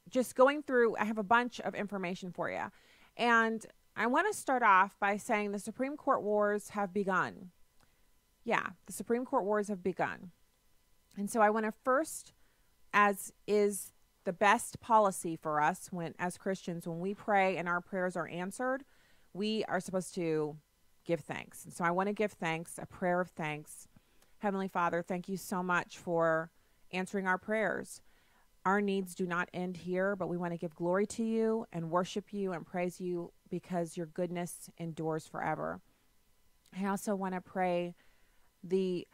just going through, I have a bunch of information for you. And I want to start off by saying the Supreme Court wars have begun. Yeah, the Supreme Court wars have begun. And so I want to first, as is the best policy for us when as Christians, when we pray and our prayers are answered, we are supposed to give thanks. And so I want to give thanks, a prayer of thanks. Heavenly Father, thank you so much for answering our prayers. Our needs do not end here, but we want to give glory to you and worship you and praise you because your goodness endures forever. I also want to pray the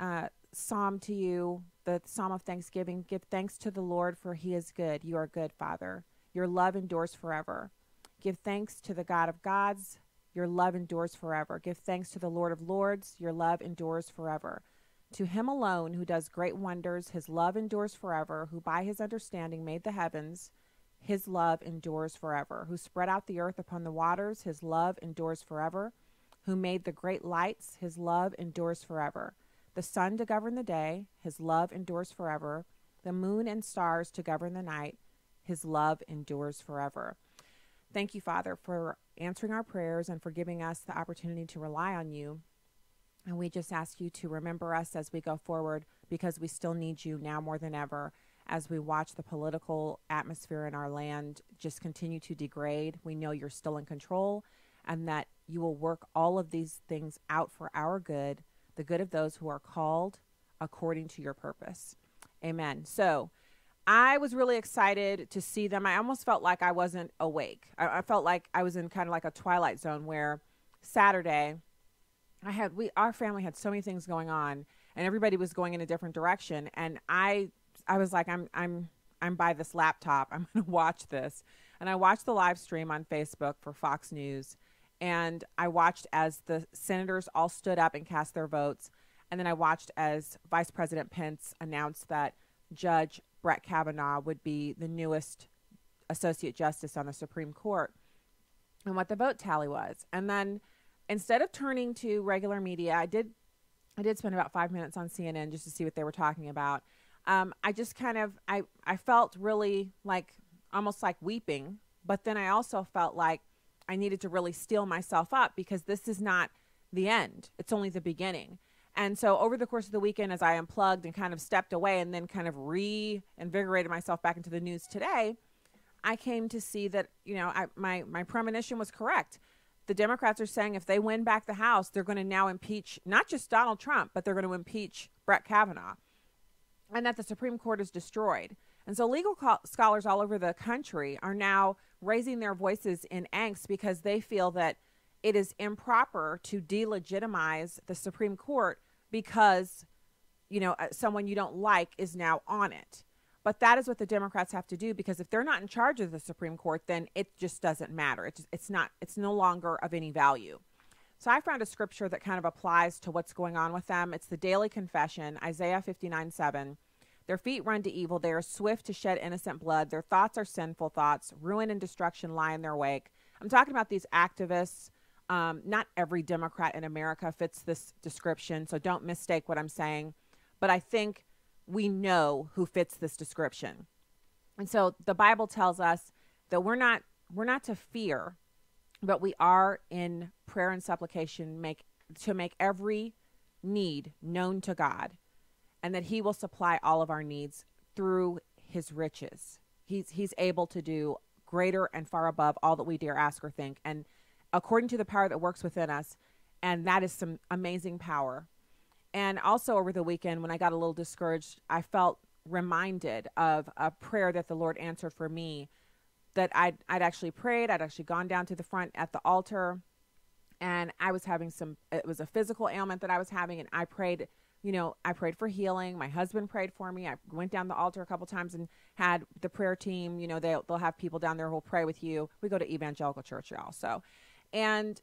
psalm to you, the psalm of thanksgiving. Give thanks to the Lord, for he is good. You are good, Father. Your love endures forever. Give thanks to the God of gods. Your love endures forever. Give thanks to the Lord of lords. Your love endures forever. To him alone who does great wonders, his love endures forever, who by his understanding made the heavens, his love endures forever, who spread out the earth upon the waters, his love endures forever, who made the great lights, his love endures forever, the sun to govern the day, his love endures forever, the moon and stars to govern the night, his love endures forever. Thank you, Father, for answering our prayers and for giving us the opportunity to rely on you. And we just ask you to remember us as we go forward, because we still need you now more than ever as we watch the political atmosphere in our land just continue to degrade. We know you're still in control and that you will work all of these things out for our good, the good of those who are called according to your purpose. Amen. So I was really excited to see them. I almost felt like I wasn't awake. I felt like I was in kind of like a twilight zone where Saturday our family had so many things going on and everybody was going in a different direction. And I was like, I'm by this laptop. I'm going to watch this. And I watched the live stream on Facebook for Fox News. And I watched as the senators all stood up and cast their votes. And then I watched as Vice President Pence announced that Judge Brett Kavanaugh would be the newest Associate Justice on the Supreme Court and what the vote tally was. And then instead of turning to regular media, I did spend about 5 minutes on CNN just to see what they were talking about. I just kind of, I felt really like, almost like weeping, but then I also felt like I needed to really steel myself up because this is not the end. It's only the beginning. And so over the course of the weekend, as I unplugged and kind of stepped away and then kind of reinvigorated myself back into the news today, I came to see that, my premonition was correct. The Democrats are saying if they win back the House, they're going to now impeach not just Donald Trump, but they're going to impeach Brett Kavanaugh, and that the Supreme Court is destroyed. And so legal scholars all over the country are now raising their voices in angst because they feel that it is improper to delegitimize the Supreme Court because, someone you don't like is now on it. But that is what the Democrats have to do, because if they're not in charge of the Supreme Court, then it just doesn't matter. It's no longer of any value. So I found a scripture that kind of applies to what's going on with them. It's the daily confession, Isaiah 59:7. Their feet run to evil. They are swift to shed innocent blood. Their thoughts are sinful thoughts. Ruin and destruction lie in their wake. I'm talking about these activists. Not every Democrat in America fits this description, so don't mistake what I'm saying. But I think we know who fits this description. And so the Bible tells us that we're not to fear, but we are in prayer and supplication to make every need known to God, and that he will supply all of our needs through his riches. He's able to do greater and far above all that we dare ask or think, and according to the power that works within us. And that is some amazing power. And also over the weekend, when I got a little discouraged, I felt reminded of a prayer that the Lord answered for me, that I'd actually prayed. I'd actually gone down to the front at the altar, and I was having it was a physical ailment that I was having, and I prayed, I prayed for healing. My husband prayed for me. I went down the altar a couple times and had the prayer team, they'll have people down there who will pray with you. We go to evangelical church, y'all. So, and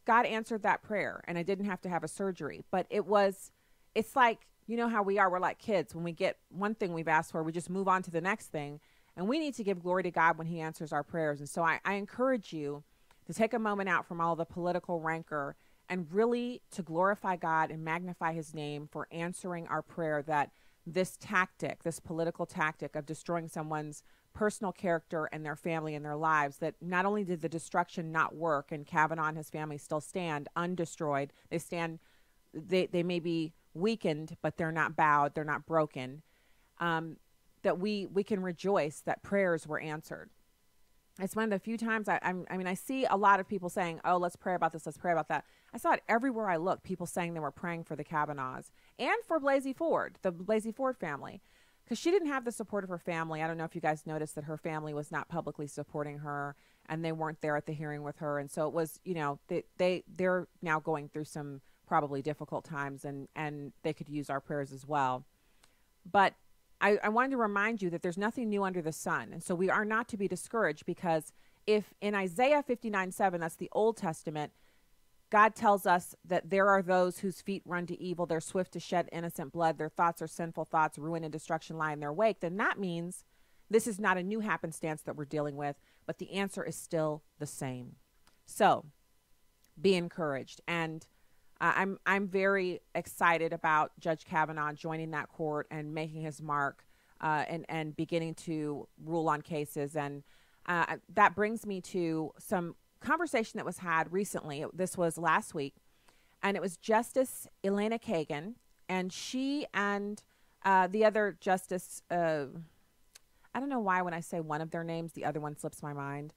God answered that prayer, and I didn't have to have a surgery, but it's like, how we're like kids. When we get one thing we've asked for, we just move on to the next thing. And we need to give glory to God when he answers our prayers. And so I encourage you to take a moment out from all the political rancor and really to glorify God and magnify his name for answering our prayer, that this tactic, this political tactic of destroying someone's personal character and their family and their lives, that not only did the destruction not work and Kavanaugh and his family still stand undestroyed, they may be weakened, but they're not bowed, they're not broken, that we can rejoice that prayers were answered. It's one of the few times I mean, I see a lot of people saying, oh, let's pray about this, let's pray about that. I saw it everywhere I looked, people saying they were praying for the Kavanaughs and for Blasey Ford, the Blasey Ford family, because she didn't have the support of her family. I don't know if you guys noticed that her family was not publicly supporting her, and they weren't there at the hearing with her. And so it was, you know, they're now going through some probably difficult times, and they could use our prayers as well. But I wanted to remind you that there's nothing new under the sun. And so we are not to be discouraged, because if in Isaiah 59:7, that's the Old Testament, God tells us that there are those whose feet run to evil, they're swift to shed innocent blood, their thoughts are sinful thoughts, ruin and destruction lie in their wake, then that means this is not a new happenstance that we're dealing with, but the answer is still the same. So be encouraged. And I'm very excited about Judge Kavanaugh joining that court and making his mark and beginning to rule on cases. And that brings me to some conversation that was had recently. This was last week, and it was Justice Elena Kagan, and she and the other justice, I don't know why when I say one of their names, the other one slips my mind,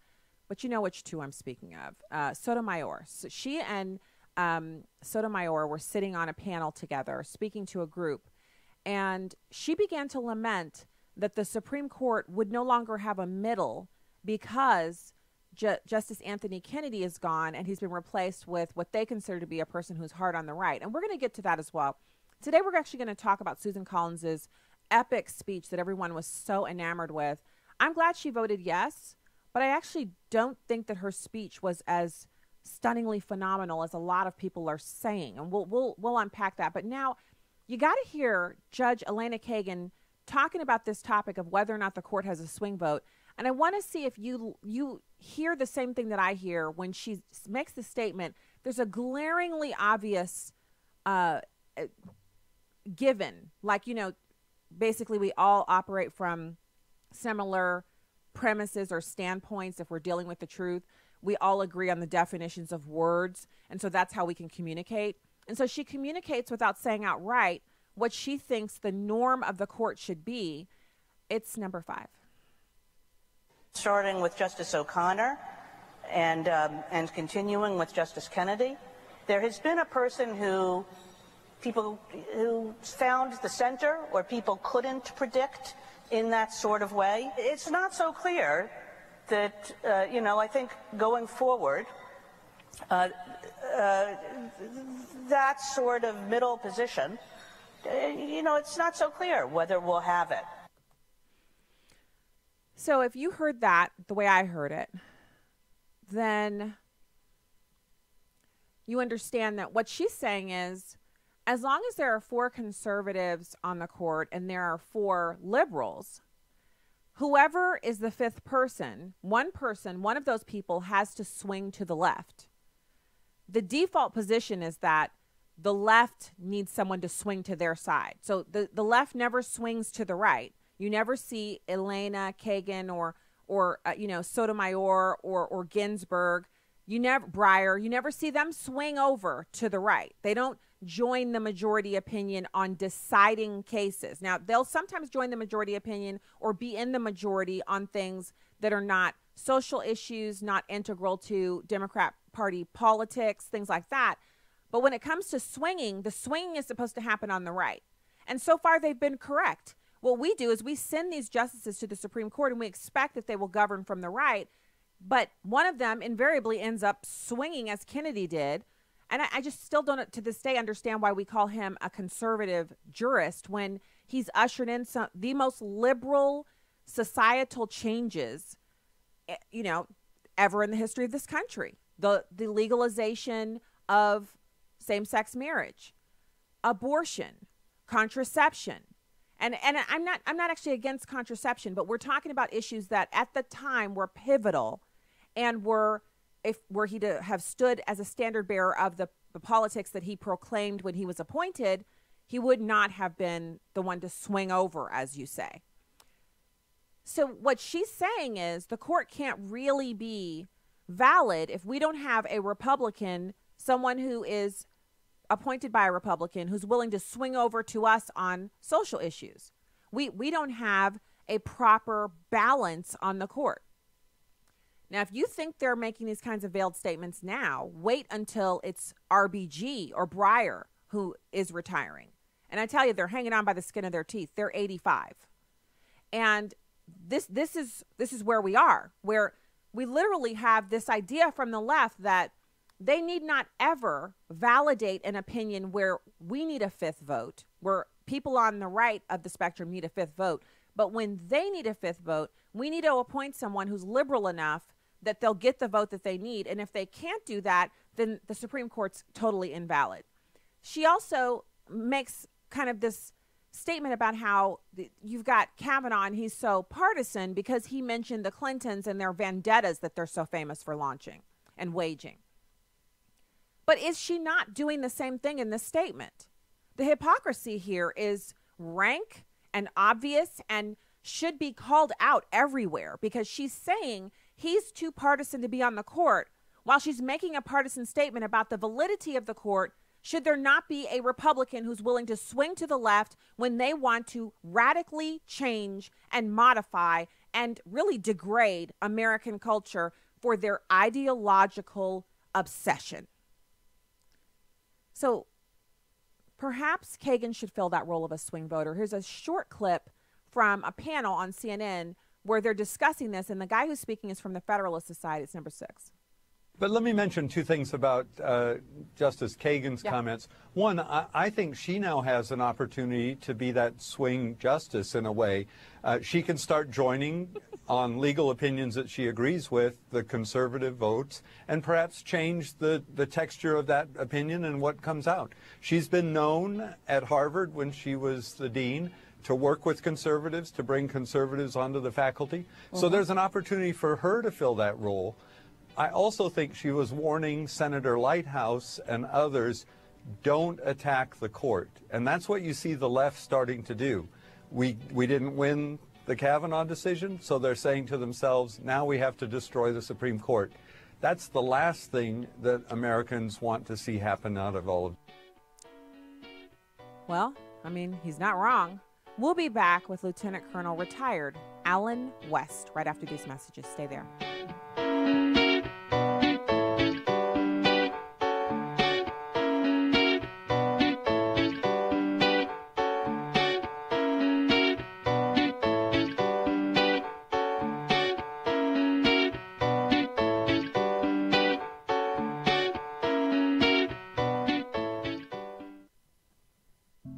but you know which two I'm speaking of, Sotomayor. So she and Sotomayor were sitting on a panel together, speaking to a group, and she began to lament that the Supreme Court would no longer have a middle because Justice Anthony Kennedy is gone, and he's been replaced with what they consider to be a person who's hard on the right. And we're going to get to that as well. Today, we're actually going to talk about Susan Collins's epic speech that everyone was so enamored with. I'm glad she voted yes, but I actually don't think that her speech was as stunningly phenomenal as a lot of people are saying. And we'll unpack that. But now you got to hear Judge Elena Kagan talking about this topic of whether or not the court has a swing vote. And I want to see if you hear the same thing that I hear when she makes the statement. There's a glaringly obvious given, like, you know, basically we all operate from similar premises or standpoints. If we're dealing with the truth, we all agree on the definitions of words. And so that's how we can communicate. And so she communicates without saying outright what she thinks the norm of the court should be. It's number 5. Starting with Justice O'Connor and continuing with Justice Kennedy, there has been a person who found the center, or people couldn't predict in that sort of way. It's not so clear that, I think going forward, that sort of middle position, it's not so clear whether we'll have it. So if you heard that the way I heard it, then you understand that what she's saying is, as long as there are 4 conservatives on the court and there are 4 liberals, whoever is the 5th person, one of those people has to swing to the left. The default position is that the left needs someone to swing to their side. So the left never swings to the right. You never see Elena Kagan or Sotomayor or Ginsburg. Breyer. You never see them swing over to the right. They don't join the majority opinion on deciding cases. Now, they'll sometimes join the majority opinion or be in the majority on things that are not social issues, not integral to Democrat Party politics, things like that. But when it comes to swinging, the swinging is supposed to happen on the right. And so far, they've been correct. What we do is we send these justices to the Supreme Court and we expect that they will govern from the right. But one of them invariably ends up swinging as Kennedy did. And I just still don't, to this day, understand why we call him a conservative jurist when he's ushered in the most liberal societal changes, ever in the history of this country. The legalization of same-sex marriage, abortion, contraception. And I'm not actually against contraception, but we're talking about issues that at the time were pivotal and were he to have stood as a standard bearer of the politics that he proclaimed when he was appointed, He would not have been the one to swing over, as you say. So what she's saying is the court can't really be valid if we don't have a Republican, someone who is appointed by a Republican, who's willing to swing over to us on social issues. We don't have a proper balance on the court. Now, if you think they're making these kinds of veiled statements now, wait until it's RBG or Breyer who is retiring. And I tell you, they're hanging on by the skin of their teeth. They're 85. And this is where we are, where we literally have this idea from the left that they need not ever validate an opinion where we need a fifth vote, where people on the right of the spectrum need a fifth vote. But when they need a fifth vote, we need to appoint someone who's liberal enough that they'll get the vote that they need. And if they can't do that, then the Supreme Court's totally invalid. She also makes kind of this statement about how you've got Kavanaugh and he's so partisan because he mentioned the Clintons and their vendettas that they're so famous for launching and waging. But is she not doing the same thing in this statement? The hypocrisy here is rank and obvious and should be called out everywhere, because she's saying he's too partisan to be on the court while she's making a partisan statement about the validity of the court. Should there not be a Republican who's willing to swing to the left when they want to radically change and modify and really degrade American culture for their ideological obsession? So perhaps Kagan should fill that role of a swing voter. Here's a short clip from a panel on CNN where they're discussing this, and the guy who's speaking is from the Federalist Society. It's number 6. But let me mention two things about Justice Kagan's comments. One, I think she now has an opportunity to be that swing justice in a way. She can start joining on legal opinions that she agrees with, the conservative votes, and perhaps change the texture of that opinion and what comes out. She's been known at Harvard when she was the dean to work with conservatives, to bring conservatives onto the faculty. So there's an opportunity for her to fill that role. I also think she was warning Senator Lighthouse and others, don't attack the court. And that's what you see the left starting to do. We didn't win the Kavanaugh decision, so they're saying to themselves, now we have to destroy the Supreme Court. That's the last thing that Americans want to see happen out of all of it. Well, I mean, he's not wrong. We'll be back with Lieutenant Colonel retired Allen West right after these messages. Stay there.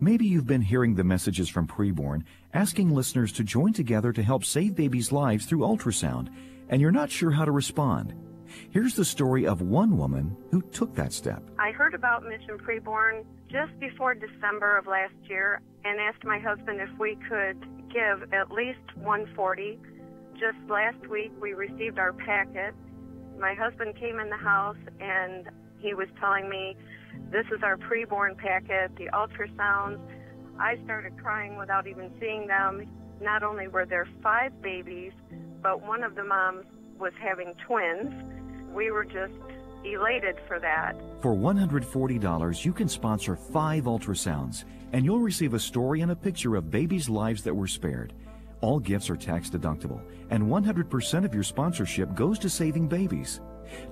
Maybe you've been hearing the messages from Preborn asking listeners to join together to help save babies' lives through ultrasound, and you're not sure how to respond. Here's the story of one woman who took that step. I heard about Mission Preborn just before December of last year and asked my husband if we could give at least $140. Just last week we received our packet. My husband came in the house and he was telling me, this is our preborn packet, the ultrasounds. I started crying without even seeing them. Not only were there 5 babies, but one of the moms was having twins. We were just elated for that. For $140, you can sponsor 5 ultrasounds, and you'll receive a story and a picture of babies' lives that were spared. All gifts are tax deductible, and 100% of your sponsorship goes to saving babies.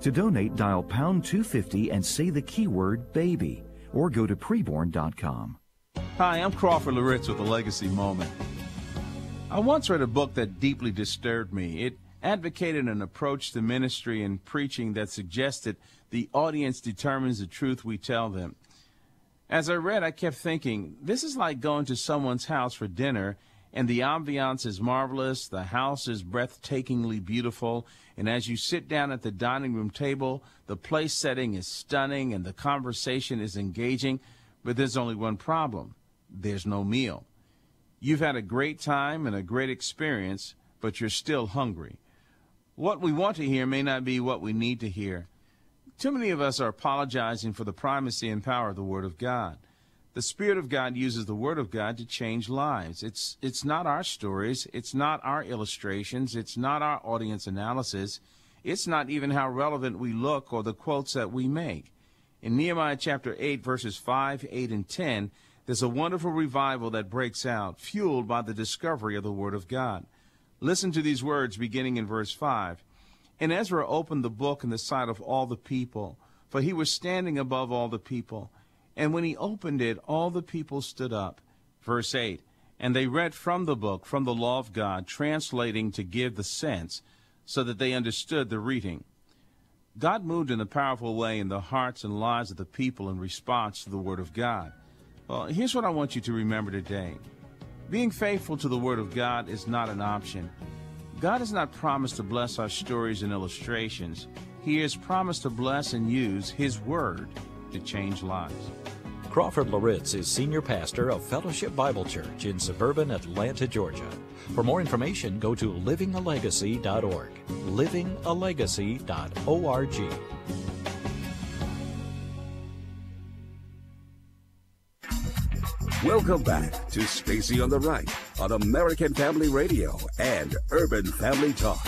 To donate, dial pound 250 and say the keyword baby, or go to preborn.com. Hi, I'm Crawford Loritz with a Legacy Moment. I once read a book that deeply disturbed me. It advocated an approach to ministry and preaching that suggested the audience determines the truth we tell them. As I read, I kept thinking, this is like going to someone's house for dinner, and the ambiance is marvelous, the house is breathtakingly beautiful, and as you sit down at the dining room table, the place setting is stunning and the conversation is engaging, but there's only one problem. There's no meal. You've had a great time and a great experience, but you're still hungry. What we want to hear may not be what we need to hear. Too many of us are apologizing for the primacy and power of the Word of God. The Spirit of God uses the Word of God to change lives. It's not our stories. It's not our illustrations. It's not our audience analysis. It's not even how relevant we look or the quotes that we make. In Nehemiah chapter 8, verses 5, 8, and 10, there's a wonderful revival that breaks out, fueled by the discovery of the Word of God. Listen to these words beginning in verse 5. And Ezra opened the book in the sight of all the people, for he was standing above all the people. And when he opened it, all the people stood up. Verse 8, and they read from the book, from the law of God, translating to give the sense, so that they understood the reading. God moved in a powerful way in the hearts and lives of the people in response to the Word of God. Well, here's what I want you to remember today. Being faithful to the Word of God is not an option. God has not promised to bless our stories and illustrations. He has promised to bless and use His Word to change lives. Crawford Loritz is senior pastor of Fellowship Bible Church in suburban Atlanta, Georgia. For more information, go to livingalegacy.org. livingalegacy.org. Welcome back to Stacy on the Right on American Family Radio and Urban Family Talk.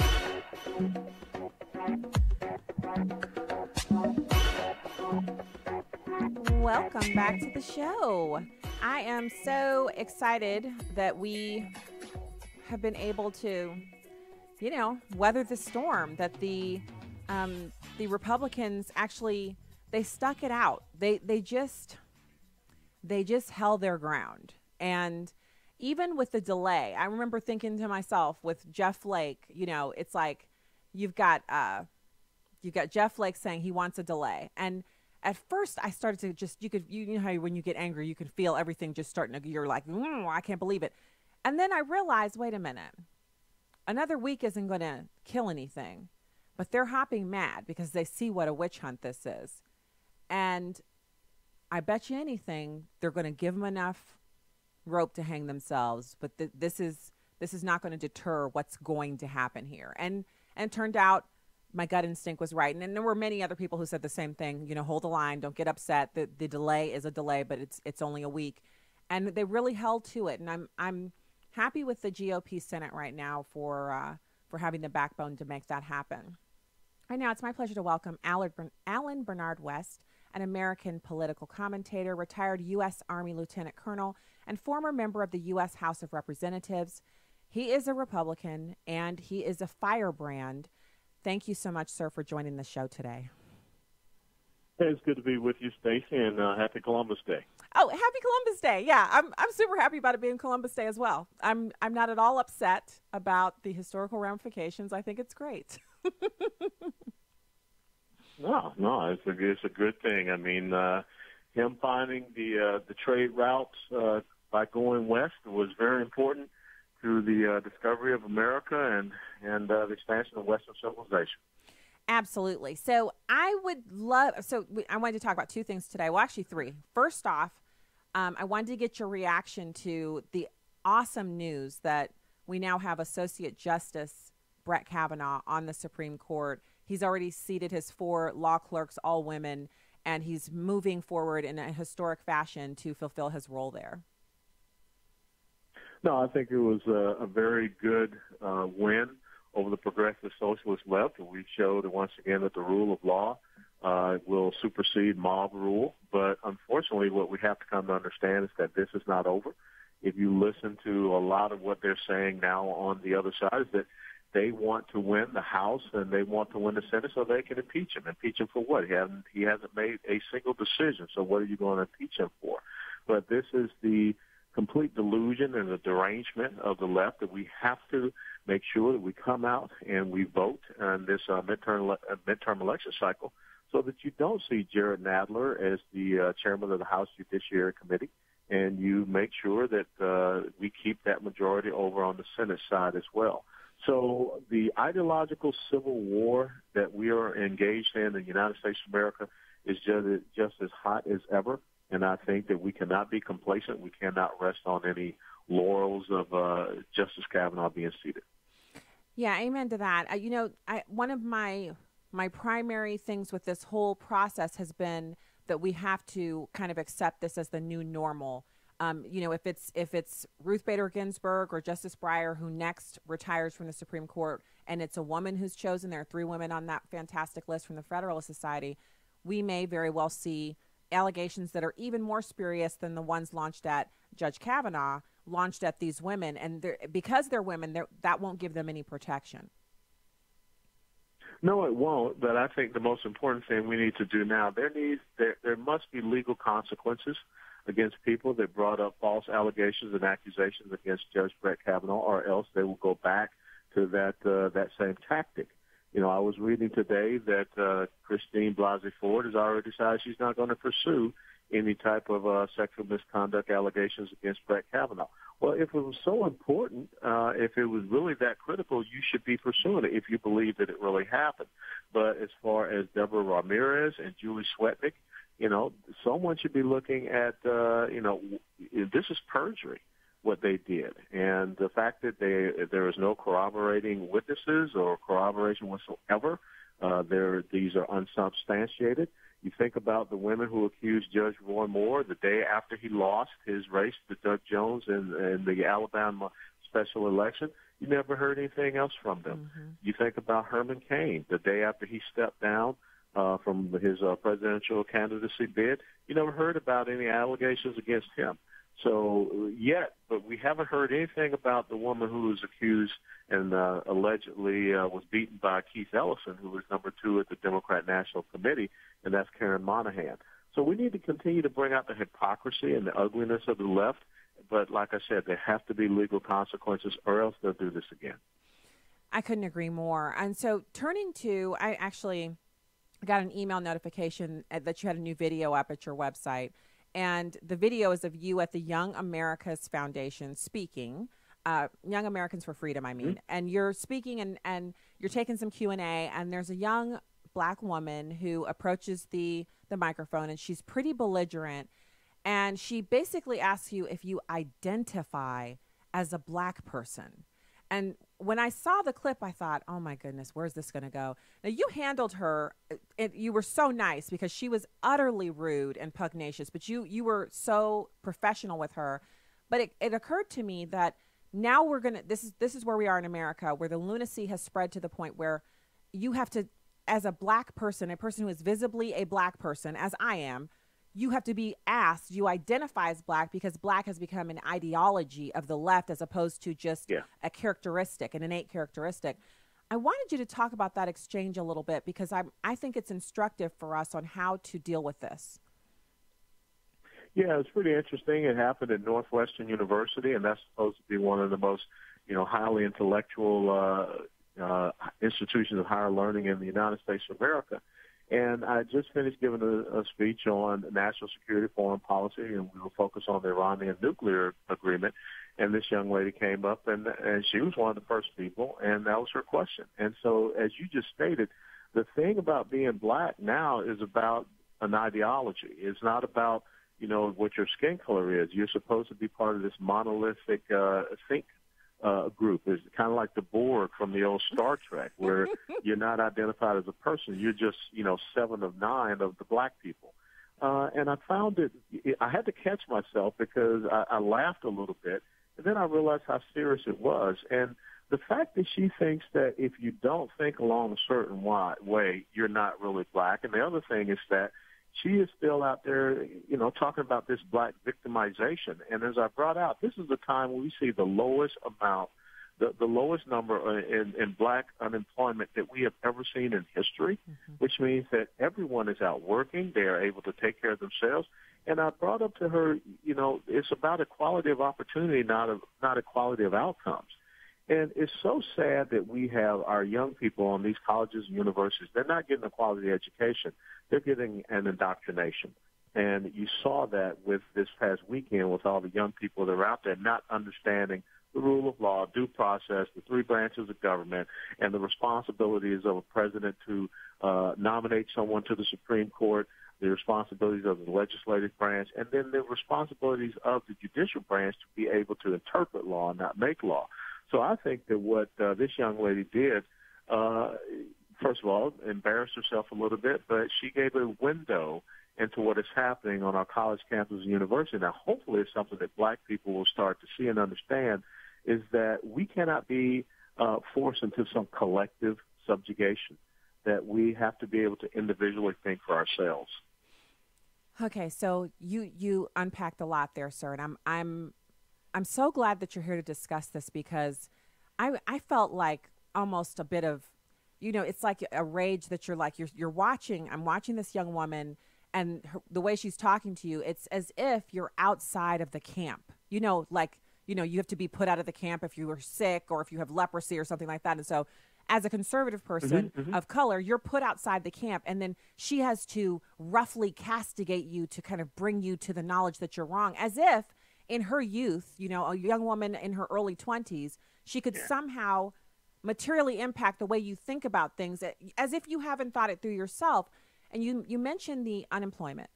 Welcome back to the show. I am so excited that we have been able to, weather the storm, that the Republicans actually, they stuck it out. They just held their ground. And even with the delay, I remember thinking to myself with Jeff Flake, it's like you've got Jeff Flake saying he wants a delay. And at first I started to just, you know how when you get angry, you can feel everything just starting to, you're like, I can't believe it. And then I realized, wait a minute, another week isn't going to kill anything, but they're hopping mad because they see what a witch hunt this is. And I bet you anything, they're going to give them enough rope to hang themselves, but this is not going to deter what's going to happen here. And it turned out my gut instinct was right. And there were many other people who said the same thing, hold the line, don't get upset. The delay is a delay, but it's only a week. And they really held to it. And I'm happy with the GOP Senate right now for having the backbone to make that happen. Right now, it's my pleasure to welcome Alan Bernard West, an American political commentator, retired U.S. Army Lieutenant Colonel, and former member of the U.S. House of Representatives. He is a Republican, and he is a firebrand. Thank you so much, sir, for joining the show today. Hey, it's good to be with you, Stacy, and happy Columbus Day. Oh, happy Columbus Day. Yeah, I'm super happy about it being Columbus Day as well. I'm not at all upset about the historical ramifications. I think it's great. No, it's a good thing. I mean, him finding the trade routes by going west was very important to the discovery of America and the expansion of Western civilization. Absolutely. So I wanted to talk about two things today. Well, actually three. First off, I wanted to get your reaction to the awesome news that we now have Associate Justice Brett Kavanaugh on the Supreme Court. He's already seated his 4 law clerks, all women, and he's moving forward in a historic fashion to fulfill his role there. No, I think it was a very good win over the progressive socialist left. We showed once again that the rule of law will supersede mob rule. But unfortunately, what we have to come to understand is that this is not over. If you listen to a lot of what they're saying now on the other side, is that they want to win the House and they want to win the Senate so they can impeach him. Impeach him for what? He hasn't made a single decision. So what are you going to impeach him for? But this is the complete delusion and the derangement of the left that we have to make sure that we come out and we vote in this midterm election cycle so that you don't see Jared Nadler as the chairman of the House Judiciary Committee, and you make sure that we keep that majority over on the Senate side as well. So the ideological civil war that we are engaged in the United States of America is just as hot as ever. And I think that we cannot be complacent. We cannot rest on any laurels of Justice Kavanaugh being seated. Yeah, amen to that. One of my primary things with this whole process has been that we have to kind of accept this as the new normal. If it's Ruth Bader Ginsburg or Justice Breyer who next retires from the Supreme Court, and it's a woman who's chosen, there are 3 women on that fantastic list from the Federalist Society, we may very well see allegations that are even more spurious than the ones launched at Judge Kavanaugh, launched at these women. And because they're women, that won't give them any protection. No, it won't. But I think the most important thing we need to do now, there must be legal consequences against people that brought up false allegations and accusations against Judge Brett Kavanaugh, or else they will go back to that same tactic. I was reading today that Christine Blasey Ford has already decided she's not going to pursue any type of sexual misconduct allegations against Brett Kavanaugh. Well, if it was so important, if it was really that critical, you should be pursuing it if you believe that it really happened. But as far as Deborah Ramirez and Julie Swetnick, someone should be looking at, this is perjury, what they did. And the fact that there is no corroborating witnesses or corroboration whatsoever, these are unsubstantiated. You think about the women who accused Judge Roy Moore the day after he lost his race to Doug Jones in the Alabama special election. You never heard anything else from them. Mm-hmm. You think about Herman Cain the day after he stepped down from his presidential candidacy bid. You never heard about any allegations against him. But we haven't heard anything about the woman who was accused and allegedly was beaten by Keith Ellison, who was number 2 at the Democrat National Committee, and that's Karen Monahan. So we need to continue to bring out the hypocrisy and the ugliness of the left. But like I said, there have to be legal consequences, or else they'll do this again. I couldn't agree more. And so I actually got an email notification that you had a new video up at your website. And the video is of you at the Young Americas Foundation speaking, Young Americans for Freedom, I mean. Mm-hmm. And you're speaking and you're taking some Q&A, and there's a young black woman who approaches the microphone, and she's pretty belligerent. And she basically asks you if you identify as a black person. And when I saw the clip, I thought, oh, my goodness, where's this going to go? Now, you handled her. You were so nice because she was utterly rude and pugnacious, but you were so professional with her. But it occurred to me that now we're going to, this is where we are in America, where the lunacy has spread to the point where you have to, as a black person, a person who is visibly a black person, as I am, you have to be asked, you identify as black because black has become an ideology of the left as opposed to just a characteristic, an innate characteristic. I wanted you to talk about that exchange a little bit because I think it's instructive for us on how to deal with this. Yeah, it's pretty interesting. It happened at Northwestern University, and that's supposed to be one of the most, highly intellectual institutions of higher learning in the United States of America. And I just finished giving a speech on national security, foreign policy, and we were focused on the Iranian nuclear agreement. And this young lady came up, and she was one of the first people, and that was her question. And so, as you just stated, the thing about being black now is about an ideology. It's not about, what your skin color is. You're supposed to be part of this monolithic think group. It's kind of like the Borg from the old Star Trek, where you're not identified as a person. You're just, 7 of 9 of the black people. And I found I had to catch myself because I laughed a little bit, and then I realized how serious it was. And the fact that she thinks that if you don't think along a certain way, you're not really black. And the other thing is that she is still out there, talking about this black victimization. And as I brought out, this is the time when we see the lowest amount, the lowest number in black unemployment that we have ever seen in history, which means that everyone is out working. They are able to take care of themselves. And I brought up to her, it's about equality of opportunity, not equality of outcomes. And it's so sad that we have our young people on these colleges and universities. They're not getting a quality education. They're getting an indoctrination. And you saw that with this past weekend with all the young people that are out there not understanding the rule of law, due process, the 3 branches of government, and the responsibilities of a president to nominate someone to the Supreme Court, the responsibilities of the legislative branch, and then the responsibilities of the judicial branch to be able to interpret law and not make law. So I think that what this young lady did, first of all, embarrassed herself a little bit, but she gave a window into what is happening on our college campuses and university. Now, hopefully it's something that black people will start to see and understand, is that we cannot be forced into some collective subjugation, that we have to be able to individually think for ourselves. Okay, so you unpacked a lot there, sir, and I'm so glad that you're here to discuss this, because I felt like almost a bit of, it's like a rage that you're watching. I'm watching this young woman, and the way she's talking to you, it's as if you're outside of the camp. You have to be put out of the camp if you were sick or if you have leprosy or something like that. And so as a conservative person of color, you're put outside the camp, and then she has to roughly castigate you to kind of bring you to the knowledge that you're wrong, as if in her youth, a young woman in her early 20s, she could somehow materially impact the way you think about things, as if you haven't thought it through yourself. And you mentioned the unemployment.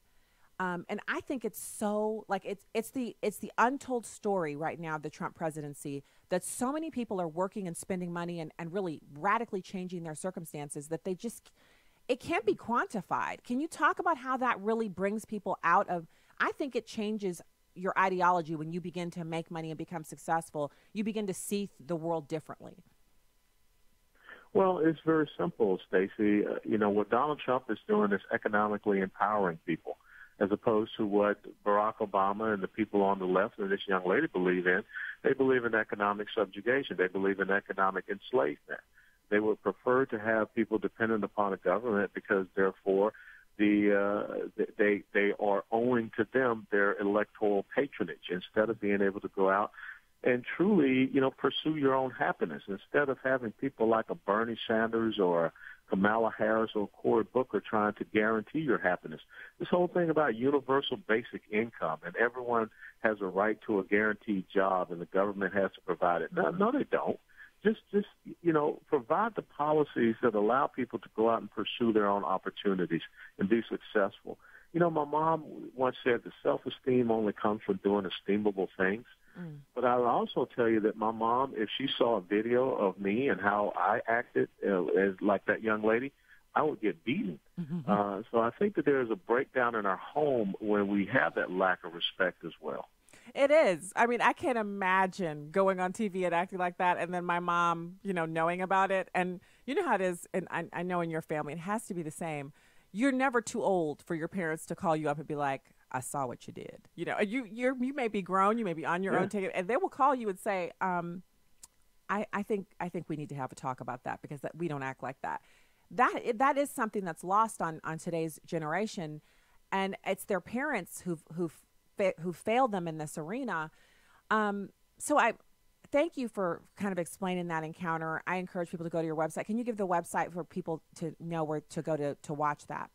And I think it's so it's the untold story right now of the Trump presidency, that so many people are working and spending money and really radically changing their circumstances that it can't be quantified. Can you talk about how that really brings people out of, I think it changes your ideology when you begin to make money and become successful. You begin to see the world differently. Well, it's very simple, Stacey. What Donald Trump is doing is economically empowering people, as opposed to what Barack Obama and the people on the left and this young lady believe in. They believe in economic subjugation. They believe in economic enslavement. They would prefer to have people dependent upon a government because, therefore, they are owing to them their electoral patronage, instead of being able to go out and truly, pursue your own happiness, instead of having people like a Bernie Sanders or a Kamala Harris or Cory Booker trying to guarantee your happiness. This whole thing about universal basic income and everyone has a right to a guaranteed job and the government has to provide it. No, they don't. Just provide the policies that allow people to go out and pursue their own opportunities and be successful. My mom once said that self-esteem only comes from doing esteemable things. But I would also tell you that my mom, if she saw a video of me and how I acted as like that young lady, I would get beaten. So I think that there is a breakdown in our home when we have that lack of respect as well. It is. I mean, I can't imagine going on TV and acting like that, and then my mom, knowing about it. And you know how it is, and I know in your family it has to be the same. You're never too old for your parents to call you up and be like, I saw what you did. You may be grown, you may be on your own, and they will call you and say, I think we need to have a talk about that, because we don't act like that. That is something that's lost on today's generation, and it's their parents who failed them in this arena. So I thank you for kind of explaining that encounter. I encourage people to go to your website. Can you give the website for people to know where to go to watch that?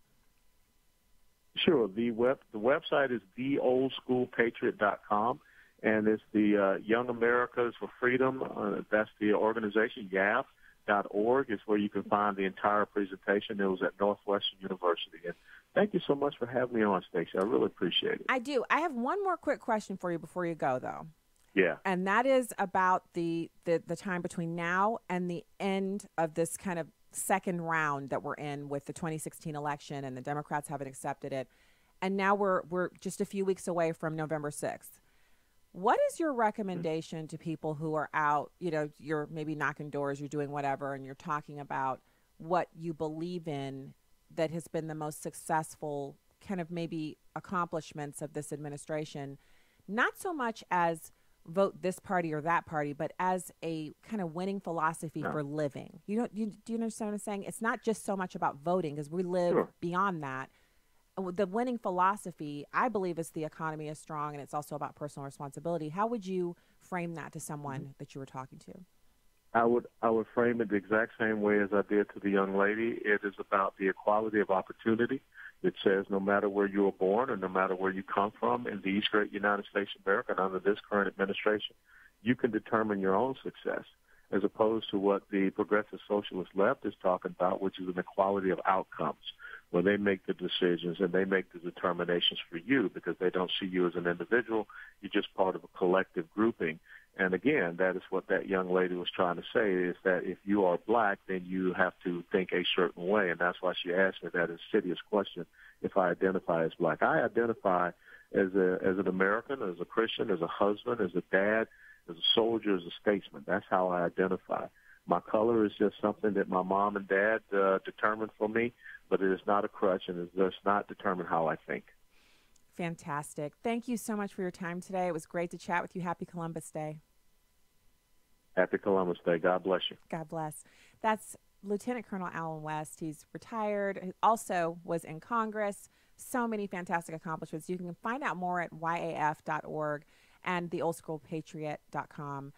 Sure. The website is theoldschoolpatriot.com, and it's the Young Americas for Freedom. That's the organization, YAF.org, is where you can find the entire presentation. It was at Northwestern University. And thank you so much for having me on, Stacey. I really appreciate it. I do. I have one more quick question for you before you go, though. Yeah. And that is about the time between now and the end of this kind of second round that we're in with the 2016 election, and the Democrats haven't accepted it. And now we're just a few weeks away from November 6th. What is your recommendation to people who are out, you're maybe knocking doors, you're doing whatever, and you're talking about what you believe in that has been the most successful kind of maybe accomplishments of this administration, not so much as vote this party or that party, but as a kind of winning philosophy for living? Do you understand what I'm saying? It's not just so much about voting, because we live beyond that. The winning philosophy, I believe, is the economy is strong, and it's also about personal responsibility. How would you frame that to someone that you were talking to? I would frame it the exact same way as I did to the young lady. It is about the equality of opportunity. It says no matter where you were born or no matter where you come from in the East Great United States of America and under this current administration, you can determine your own success, as opposed to what the progressive socialist left is talking about, which is an equality of outcomes. where they make the decisions and they make the determinations for you because they don't see you as an individual. You're just part of a collective grouping. And again, that is what that young lady was trying to say, is that if you are black, then you have to think a certain way. And that's why she asked me that insidious question, if I identify as black. I identify as an American, as a Christian, as a husband, as a dad, as a soldier, as a statesman. That's how I identify. My color is just something that my mom and dad determined for me, but it is not a crutch, and it does not determine how I think. Fantastic. Thank you so much for your time today. It was great to chat with you. Happy Columbus Day. Happy Columbus Day. God bless you. God bless. That's Lieutenant Colonel Alan West. He's retired. He also was in Congress. So many fantastic accomplishments. You can find out more at yaf.org and theoldschoolpatriot.com.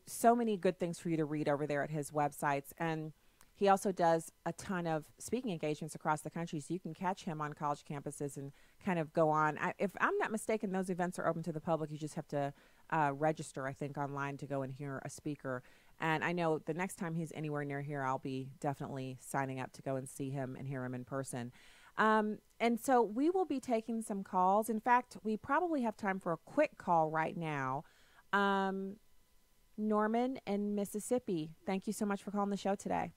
So many good things for you to read over there at his websites. And he also does a ton of speaking engagements across the country, so you can catch him on college campuses and kind of go on. If I'm not mistaken, those events are open to the public. You just have to register, I think, online to go and hear a speaker. And I know the next time he's anywhere near here, I'll be definitely signing up to go and see him and hear him in person. And so we will be taking some calls. In fact, we probably have time for a quick call right now. Norman in Mississippi, thank you so much for calling the show today.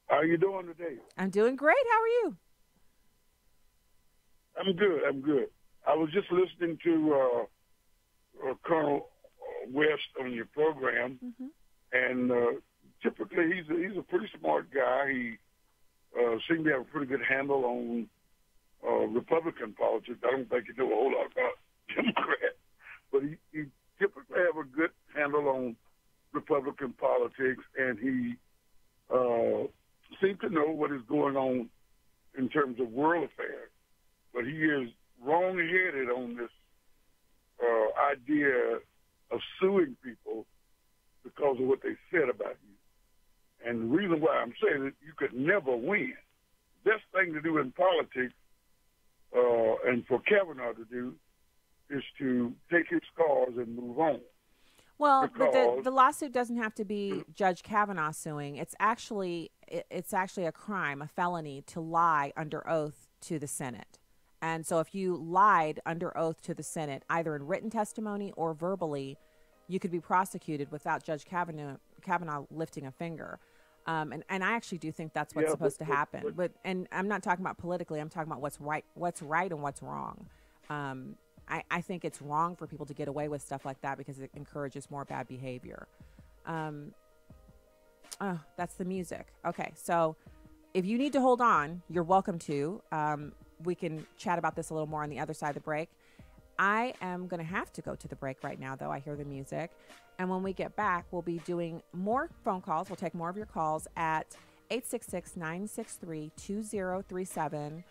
How are you doing today? I'm doing great. How are you? I'm good. I was just listening to Colonel West on your program, and typically he's a pretty smart guy. He seemed to have a pretty good handle on Republican politics. I don't think he knew a whole lot about Democrat, but he typically have a good handle on Republican politics, and he seemed to know what is going on in terms of world affairs. But he is wrong-headed on this idea of suing people because of what they said about you. And the reason why I'm saying that you could never win. The best thing to do in politics, and for Kavanaugh to do, is to take his cause and move on. Well, but the lawsuit doesn't have to be Judge Kavanaugh suing. It's actually a crime, a felony, to lie under oath to the Senate. And so if you lied under oath to the Senate, either in written testimony or verbally, you could be prosecuted without Judge Kavanaugh lifting a finger. And I actually do think that's what's supposed to happen. But I'm not talking about politically. I'm talking about what's right and what's wrong. I think it's wrong for people to get away with stuff like that because it encourages more bad behavior. That's the music. Okay, so if you need to hold on, you're welcome to. We can chat about this a little more on the other side of the break. I am going to have to go to the break right now, though. I hear the music. And when we get back, we'll be doing more phone calls. We'll take more of your calls at 866-963-2037.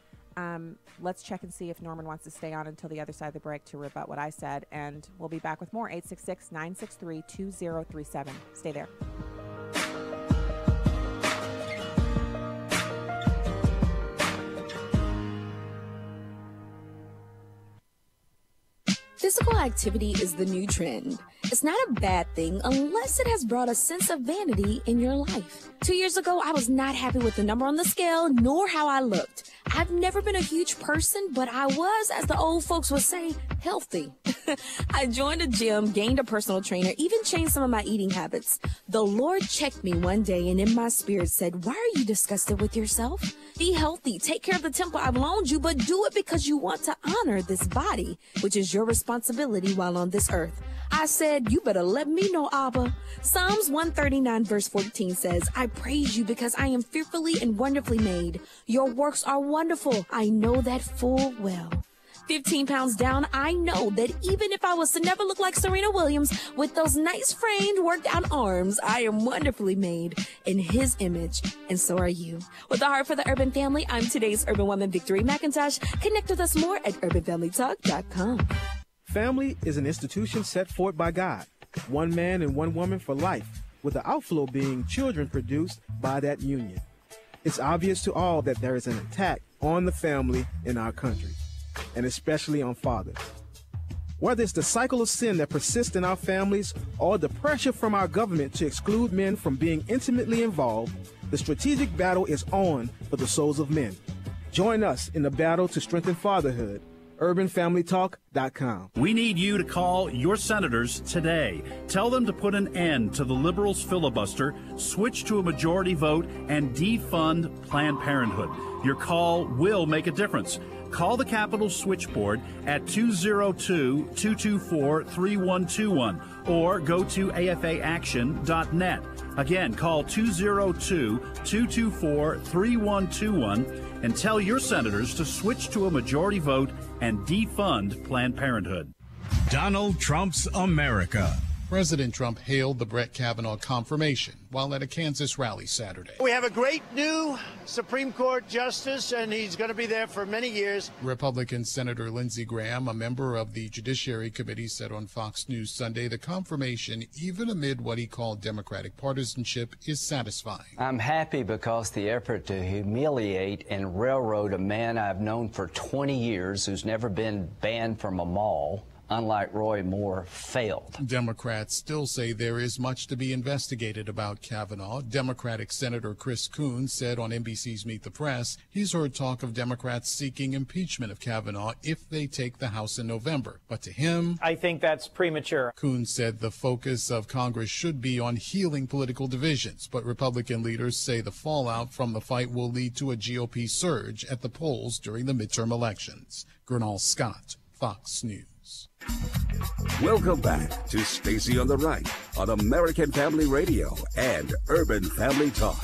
Let's check and see if Norman wants to stay on until the other side of the break to rebut what I said. And we'll be back with more. 866-963-2037. Stay there. Physical activity is the new trend. It's not a bad thing unless it has brought a sense of vanity in your life. 2 years ago, I was not happy with the number on the scale nor how I looked. I've never been a huge person, but I was, as the old folks would say, healthy. I joined a gym, gained a personal trainer, even changed some of my eating habits. The Lord checked me one day and in my spirit said, "Why are you disgusted with yourself? Be healthy, take care of the temple I've loaned you, but do it because you want to honor this body, which is your responsibility while on this earth." I said, "You better let me know, Abba." Psalms 139 verse 14 says, "I praise you because I am fearfully and wonderfully made. Your works are wonderful. I know that full well." 15 pounds down, I know that even if I was to never look like Serena Williams with those nice framed, worked out arms, I am wonderfully made in his image, and so are you. With a heart for the urban family, I'm today's urban woman, Victory McIntosh. Connect with us more at urbanfamilytalk.com. Family is an institution set forth by God, one man and one woman for life, with the outflow being children produced by that union. It's obvious to all that there is an attack on the family in our country, and especially on fathers. Whether it's the cycle of sin that persists in our families or the pressure from our government to exclude men from being intimately involved, The strategic battle is on for the souls of men. Join us in the battle to strengthen fatherhood. UrbanFamilyTalk.com. We need you to call your senators today. Tell them to put an end to the liberals' filibuster, switch to a majority vote, and defund Planned Parenthood. Your call will make a difference. Call the Capitol switchboard at 202-224-3121 or go to afaaction.net. Again, call 202-224-3121 and tell your senators to switch to a majority vote and defund Planned Parenthood. Donald Trump's America. President Trump hailed the Brett Kavanaugh confirmation while at a Kansas rally Saturday. We have a great new Supreme Court justice, and he's going to be there for many years. Republican Senator Lindsey Graham, a member of the Judiciary Committee, said on Fox News Sunday the confirmation, even amid what he called Democratic partisanship, is satisfying. I'm happy because the effort to humiliate and railroad a man I've known for 20 years who's never been banned from a mall, unlike Roy Moore, failed. Democrats still say there is much to be investigated about Kavanaugh. Democratic Senator Chris Coons said on NBC's Meet the Press he's heard talk of Democrats seeking impeachment of Kavanaugh if they take the House in November. But to him, I think that's premature. Coons said the focus of Congress should be on healing political divisions, but Republican leaders say the fallout from the fight will lead to a GOP surge at the polls during the midterm elections. Gernal Scott, Fox News. Welcome back to Stacy on the Right on American Family Radio and Urban Family Talk.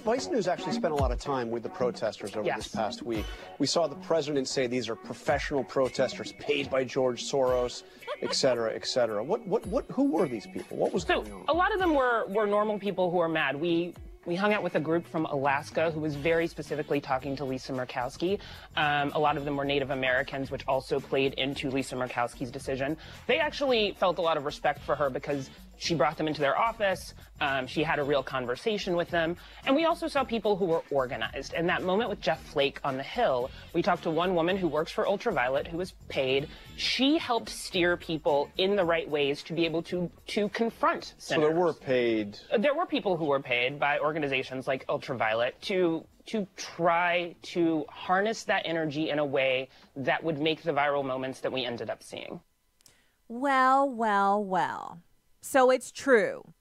Vice News actually spent a lot of time with the protesters over this past week. We saw the president say these are professional protesters paid by George Soros, et cetera, et cetera. Who were these people? What was going on? A lot of them were normal people who were mad. We hung out with a group from Alaska who was very specifically talking to Lisa Murkowski. A lot of them were Native Americans, which also played into Lisa Murkowski's decision. They actually felt a lot of respect for her because she brought them into their office. She had a real conversation with them. And we also saw people who were organized. And that moment with Jeff Flake on the Hill, we talked to one woman who works for Ultraviolet, who was paid. She helped steer people in the right ways to be able to confront senators. So there were paid... There were people who were paid by organizations like Ultraviolet to try to harness that energy in a way that would make the viral moments that we ended up seeing. Well, well, well. So it's true.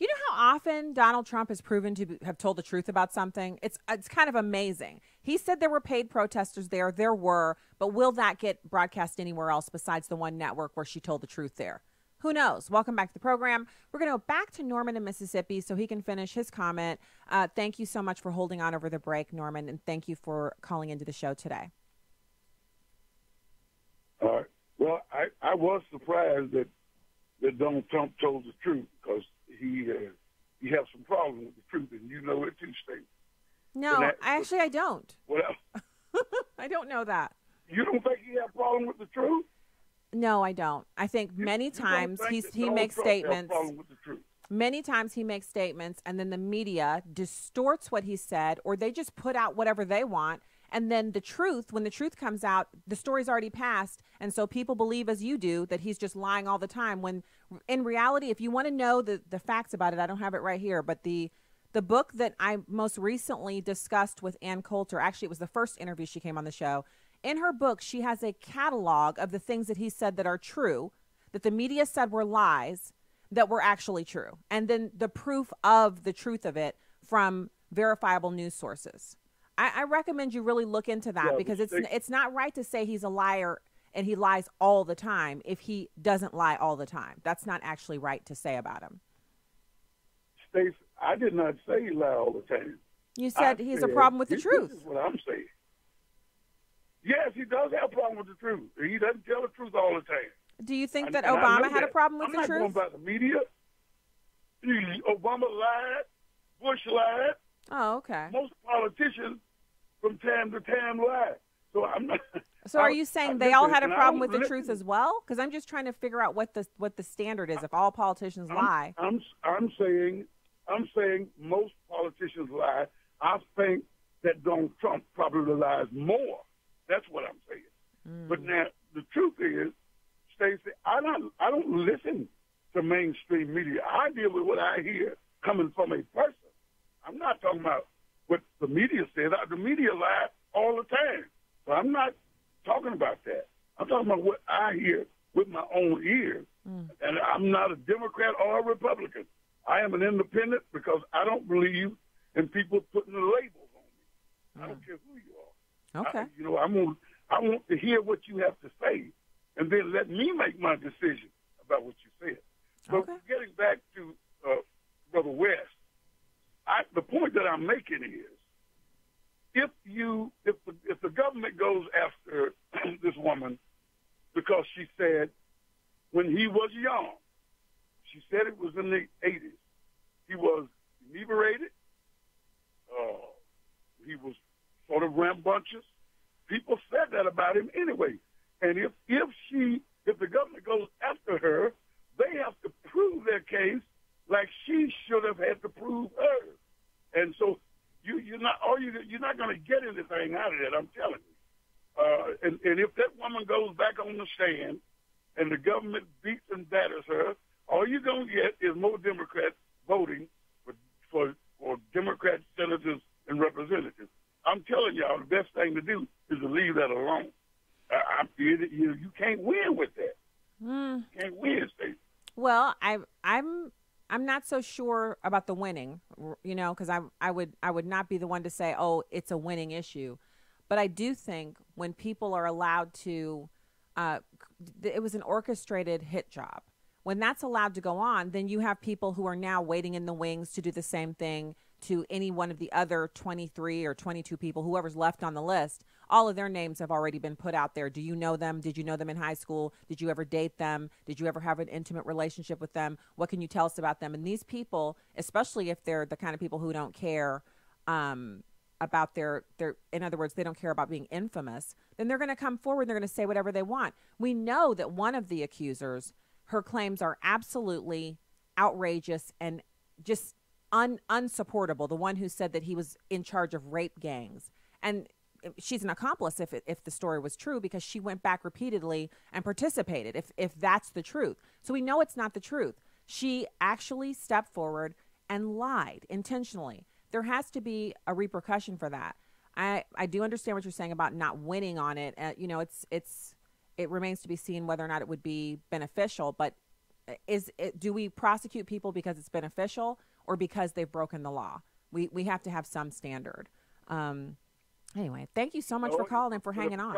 You know how often Donald Trump has proven to have told the truth about something? It's kind of amazing. He said there were paid protesters there. There were. But will that get broadcast anywhere else besides the one network where she told the truth there? Who knows? Welcome back to the program. We're going to go back to Norman in Mississippi so he can finish his comment. Thank you so much for holding on over the break, Norman, and thank you for calling into the show today. Well, I was surprised that Donald Trump told the truth because he has some problem with the truth, and you know it too, Steve. No, I don't. Well, I don't know that. You don't think he has a problem with the truth? No, I don't. I think many times he makes statements. Many times he makes statements, and then the media distorts what he said, or they just put out whatever they want. And then the truth, when the truth comes out, the story's already passed. And so people believe, as you do, that he's just lying all the time. When in reality, if you want to know the facts about it, I don't have it right here. But the book that I most recently discussed with Ann Coulter, actually, it was the first interview she came on the show. In her book, she has a catalog of the things that he said that are true, that the media said were lies, that were actually true. And then the proof of the truth of it from verifiable news sources. I recommend you really look into that because it's not right to say he's a liar and he lies all the time if he doesn't lie all the time. That's not actually right to say about him. Stacey, I did not say he lied all the time. You said he's a problem with the truth. This is what I'm saying. Yes, he does have a problem with the truth. He doesn't tell the truth all the time. Do you think that Obama had a problem with the truth? I'm not going by the media. Obama lied. Bush lied. Oh, okay. Most politicians from time to time lie. So I'm not. So are you saying they all had a problem with the truth as well? Because I'm just trying to figure out what the standard is if all politicians lie. I'm saying most politicians lie. I think that Donald Trump probably lies more. That's what I'm saying. But now the truth is, Stacey, I don't listen to mainstream media. I deal with what I hear coming from a person. I'm not talking about what the media says. The media lie all the time. So I'm not talking about that. I'm talking about what I hear with my own ears. And I'm not a Democrat or a Republican. I am an independent because I don't believe in people putting the labels on me. I don't care who you are. Okay. I want to hear what you have to say, and then let me make my decision about what you said. So getting back to Brother West, the point that I'm making is, if the government goes after this woman because she said when he was young, she said it was in the 80s, he was inebriated, he was sort of rambunctious. People said that about him anyway. And if the government goes after her, they have to prove their case like she should have had to prove hers. And so you're not going to get anything out of that, I'm telling you. And if that woman goes back on the stand and the government beats and batters her, all you're going to get is more Democrats voting for Democrat senators and representatives. I'm telling y'all, the best thing to do is to leave that alone. You can't win with that. You can't win, Stacey. Well, I'm not so sure about the winning, because I would not be the one to say, oh, it's a winning issue. But I do think when people are allowed to, it was an orchestrated hit job. When that's allowed to go on, then you have people who are now waiting in the wings to do the same thing to any one of the other 23 or 22 people, whoever's left on the list. All of their names have already been put out there. Do you know them? Did you know them in high school? Did you ever date them? Did you ever have an intimate relationship with them? What can you tell us about them? And these people, especially if they're the kind of people who don't care about their, in other words, they don't care about being infamous, then they're going to come forward and they're going to say whatever they want. We know that one of the accusers, her claims are absolutely outrageous and just unsupportable. The one who said that he was in charge of rape gangs. And she's an accomplice if the story was true, because she went back repeatedly and participated, if that's the truth. So we know it's not the truth. She actually stepped forward and lied intentionally. There has to be a repercussion for that. I do understand what you're saying about not winning on it. It remains to be seen whether or not it would be beneficial, but do we prosecute people because it's beneficial or because they've broken the law? We have to have some standard. Anyway, thank you so much for calling and for hanging on.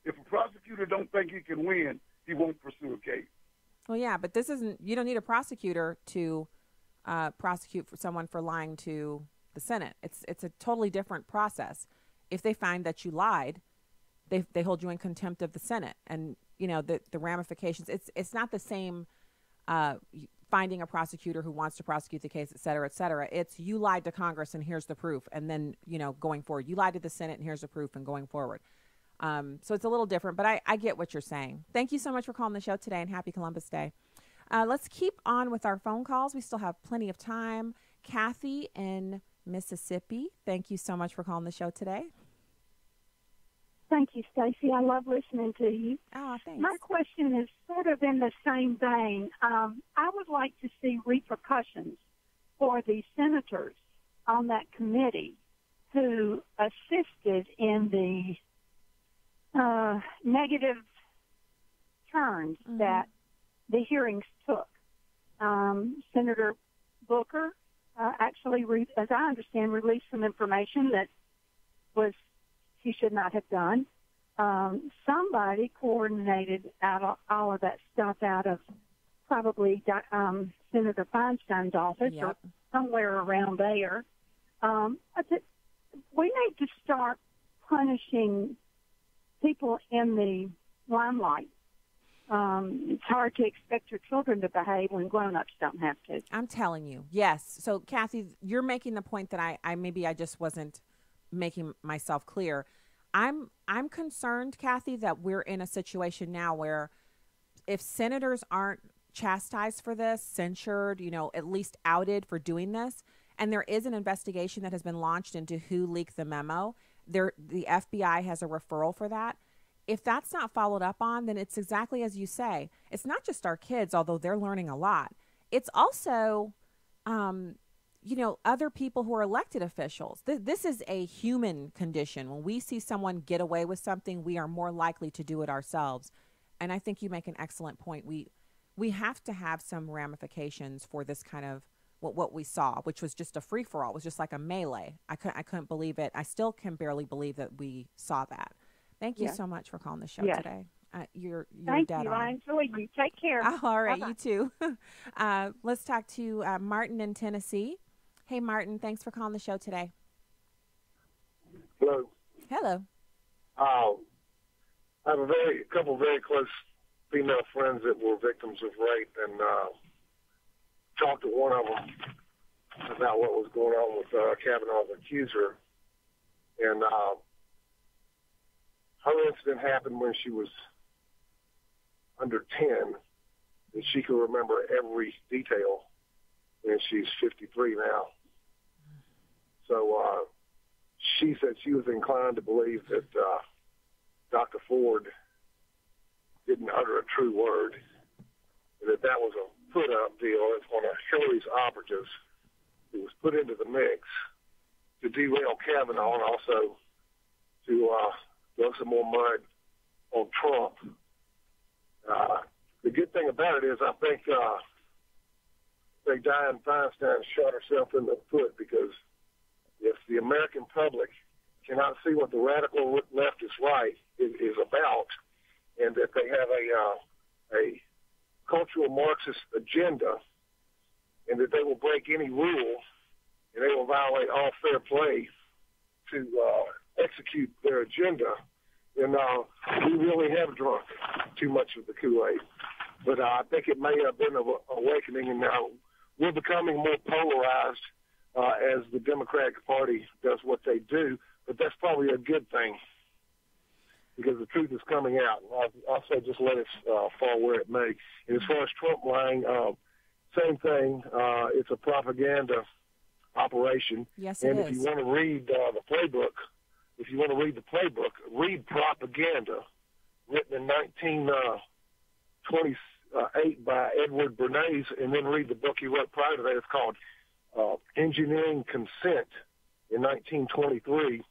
If a prosecutor don't think he can win, he won't pursue a case. Well, yeah, but you don't need a prosecutor to prosecute for someone for lying to the Senate. It's a totally different process. If they find that you lied, they hold you in contempt of the Senate, and the ramifications. It's not the same finding a prosecutor who wants to prosecute the case, et cetera, et cetera. It's you lied to Congress and here's the proof, and then going forward, you lied to the Senate and here's the proof, and going forward. So it's a little different, but I get what you're saying. Thank you so much for calling the show today, and happy Columbus Day. Let's keep on with our phone calls. We still have plenty of time. Kathy in Mississippi, thank you so much for calling the show today. Thank you, Stacey. I love listening to you. Oh, thanks. My question is sort of in the same vein. I would like to see repercussions for the senators on that committee who assisted in the negative turns that the hearings took. Senator Booker actually, as I understand, released some information that he should not have done. Somebody coordinated all of that stuff out of probably Senator Feinstein's office or somewhere around there. We need to start punishing people in the limelight. It's hard to expect your children to behave when grown-ups don't have to. I'm telling you, yes. So, Kathy, you're making the point that I just wasn't making myself clear. I'm concerned, Kathy, that we're in a situation now where if senators aren't chastised for this, censured, at least outed for doing this, and there is an investigation that has been launched into who leaked the memo, the FBI has a referral for that. If that's not followed up on, then it's exactly as you say. It's not just our kids, although they're learning a lot. It's also other people who are elected officials. This is a human condition. When we see someone get away with something, we are more likely to do it ourselves. And I think you make an excellent point. We have to have some ramifications for this kind of what we saw, which was just a free-for-all. It was just like a melee. I couldn't believe it. I still can barely believe that we saw that. Thank you so much for calling the show today. You're Thank dead you. on. I enjoyed you. Take care. All right, Bye-bye. you too. Let's talk to Martin in Tennessee. Hey, Martin, thanks for calling the show today. Hello. Hello. I have a couple very close female friends that were victims of rape, and talked to one of them about what was going on with Kavanaugh's accuser. And her incident happened when she was under 10, and she can remember every detail, and she's 53 now. So she said she was inclined to believe that Dr. Ford didn't utter a true word, and that was a put-up deal. It's one of Hillary's operatives who was put into the mix to derail Kavanaugh and also to throw some more mud on Trump. The good thing about it is I think Dianne Feinstein shot herself in the foot, because if the American public cannot see what the radical leftist right is about, and that they have a cultural Marxist agenda, and that they will break any rule and they will violate all fair play to execute their agenda, then we really have drunk too much of the Kool-Aid. But I think it may have been an awakening, and now we're becoming more polarized as the Democratic Party does what they do, but that's probably a good thing, because the truth is coming out. I'll say just let it fall where it may. And as far as Trump lying, same thing. It's a propaganda operation. Yes, and it if is. you want to read the playbook, read Propaganda, written in 1928 by Edward Bernays, and then read the book he wrote prior to that. It's called Engineering Consent in 1923.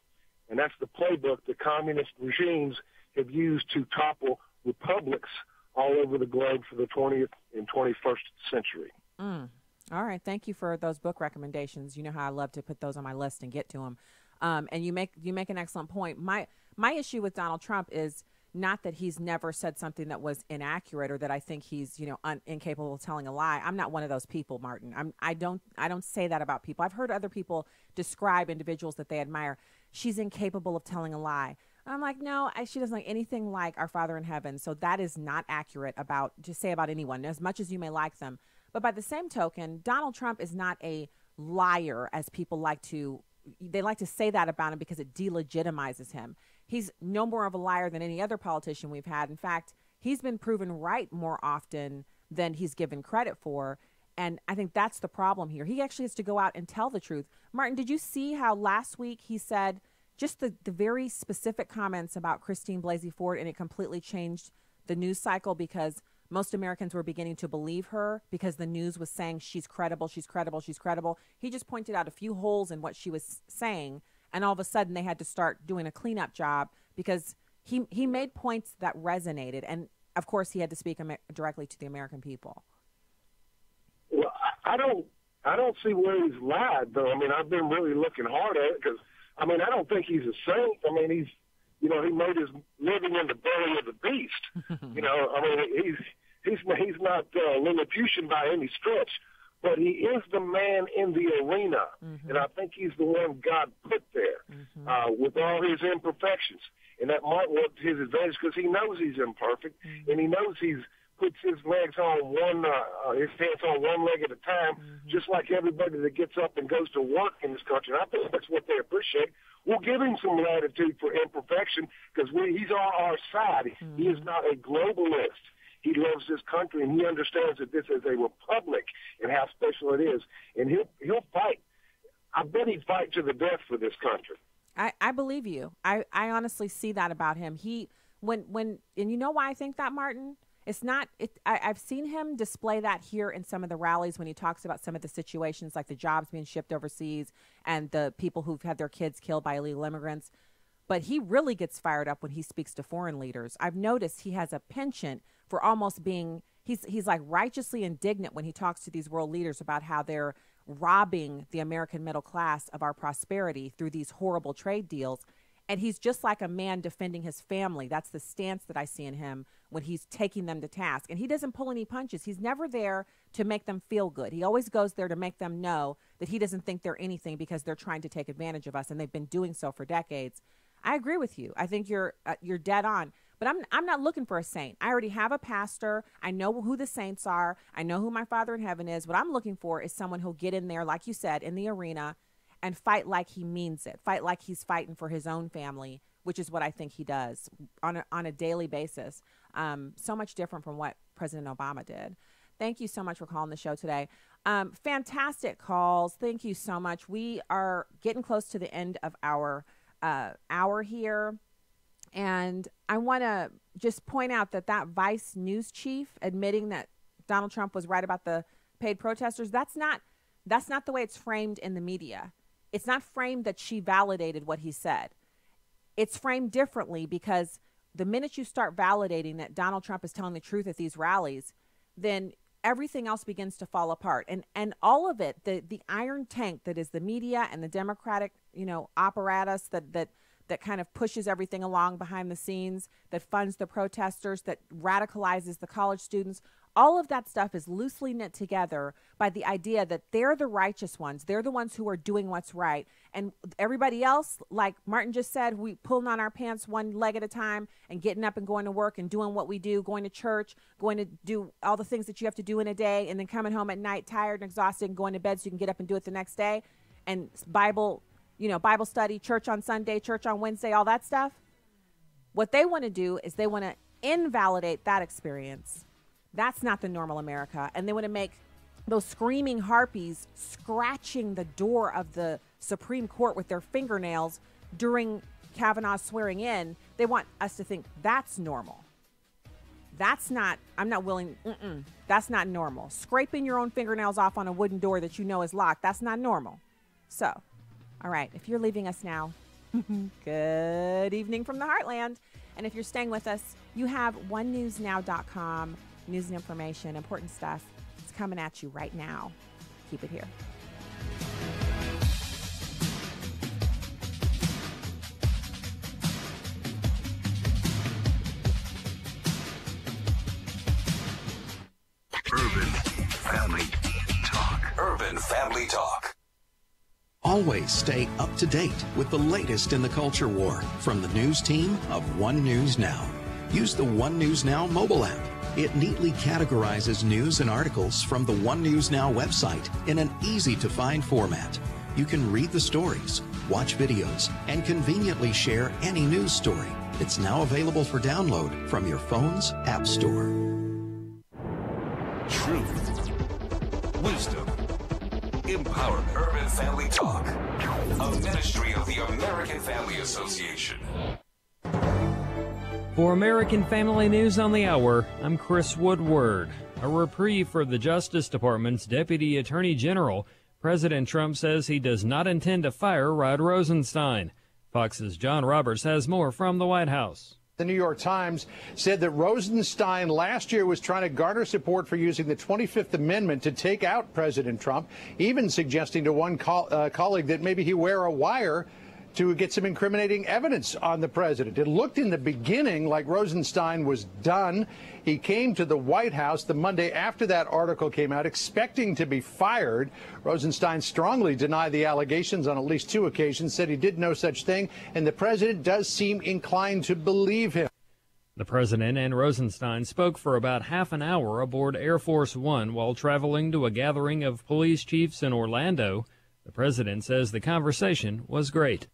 And that's the playbook the communist regimes have used to topple republics all over the globe for the 20th and 21st century. All right. Thank you for those book recommendations. You know how I love to put those on my list and get to them. And you make an excellent point. My issue with Donald Trump is not that he's never said something that was inaccurate, or that I think he's, incapable of telling a lie. I'm not one of those people, Martin. I don't say that about people. I've heard other people describe individuals that they admire. She's incapable of telling a lie. I'm like, no, she doesn't like anything like our Father in heaven. So that is not accurate to say about anyone, as much as you may like them. But by the same token, Donald Trump is not a liar, as people like to say that about him, because it delegitimizes him. He's no more of a liar than any other politician we've had. In fact, he's been proven right more often than he's given credit for. And I think that's the problem here. He actually has to go out and tell the truth. Martin, did you see how last week he said just the very specific comments about Christine Blasey Ford, and it completely changed the news cycle, because most Americans were beginning to believe her because the news was saying she's credible, she's credible, she's credible. He just pointed out a few holes in what she was saying, and all of a sudden they had to start doing a cleanup job, because he made points that resonated. And, of course, he had to speak directly to the American people. Well, I don't see where he's lied, though. I mean, I've been really looking hard at it, because, I mean, I don't think he's a saint. I mean, he made his living in the belly of the beast. I mean, he's not Lilliputian by any stretch, but he is the man in the arena, and I think he's the one God put there with all his imperfections. And that might work to his advantage, because he knows he's imperfect, and he knows he's puts his legs on his pants on one leg at a time, just like everybody that gets up and goes to work in this country. And I think that's what they appreciate. We'll give him some latitude for imperfection, because he's on our side. He is not a globalist. He loves this country, and he understands that this is a republic and how special it is. And he'll fight. I bet he'd fight to the death for this country. I believe you. I honestly see that about him. And you know why I think that, Martin? It's not. I've seen him display that here in some of the rallies when he talks about some of the situations, like the jobs being shipped overseas and the people who've had their kids killed by illegal immigrants. But he really gets fired up when he speaks to foreign leaders. I've noticed he has a penchant for almost being. He's like righteously indignant when he talks to these world leaders about how they're robbing the American middle class of our prosperity through these horrible trade deals. And he's just like a man defending his family. That's the stance that I see in him when he's taking them to task. And he doesn't pull any punches. He's never there to make them feel good. He always goes there to make them know that he doesn't think they're anything because they're trying to take advantage of us, and they've been doing so for decades. I agree with you. I think you're dead on. But I'm not looking for a saint. I already have a pastor. I know who the saints are. I know who my Father in heaven is. What I'm looking for is someone who'll get in there, like you said, in the arena and fight like he means it. Fight like he's fighting for his own family, which is what I think he does on a daily basis. So much different from what President Obama did. Thank you so much for calling the show today. Fantastic calls. Thank you so much. We are getting close to the end of our hour here. And I want to just point out that Vice news chief admitting that Donald Trump was right about the paid protesters, that's not the way it's framed in the media. It's not framed that she validated what he said. It's framed differently because the minute you start validating that Donald Trump is telling the truth at these rallies, then everything else begins to fall apart. And all of it, the iron tank that is the media and the Democratic, apparatus that kind of pushes everything along behind the scenes, that funds the protesters, that radicalizes the college students, all of that stuff is loosely knit together by the idea that they're the righteous ones. They're the ones who are doing what's right. And everybody else, like Martin just said, we pulling on our pants one leg at a time and getting up and going to work and doing what we do, going to church, going to do all the things that you have to do in a day, and then coming home at night tired and exhausted and going to bed so you can get up and do it the next day. And Bible study, church on Sunday, church on Wednesday, all that stuff. What they want to do is they want to invalidate that experience. That's not the normal America. And they want to make those screaming harpies scratching the door of the Supreme Court with their fingernails during Kavanaugh's swearing in. They want us to think that's normal. That's not normal. Scraping your own fingernails off on a wooden door that you know is locked, that's not normal. So, all right, if you're leaving us now, good evening from the Heartland. And if you're staying with us, you have onenewsnow.com. News and information, important stuff. It's coming at you right now. Keep it here. Urban Family Talk. Urban Family Talk. Always stay up to date with the latest in the culture war from the news team of One News Now. Use the One News Now mobile app. It neatly categorizes news and articles from the One News Now website in an easy-to-find format. You can read the stories, watch videos, and conveniently share any news story. It's now available for download from your phone's App Store. Truth, wisdom, empowerment. Urban Family Talk, a ministry of the American Family Association. For American Family News on the Hour, I'm Chris Woodward. A reprieve for the Justice Department's Deputy Attorney General. President Trump says he does not intend to fire Rod Rosenstein. Fox's John Roberts has more from the White House. The New York Times said that Rosenstein last year was trying to garner support for using the 25th Amendment to take out President Trump, even suggesting to one colleague that maybe he wear a wire to get some incriminating evidence on the president. It looked in the beginning like Rosenstein was done. He came to the White House the Monday after that article came out, expecting to be fired. Rosenstein strongly denied the allegations on at least 2 occasions, said he did no such thing, and the president does seem inclined to believe him. The president and Rosenstein spoke for about half an hour aboard Air Force One while traveling to a gathering of police chiefs in Orlando. The president says the conversation was great.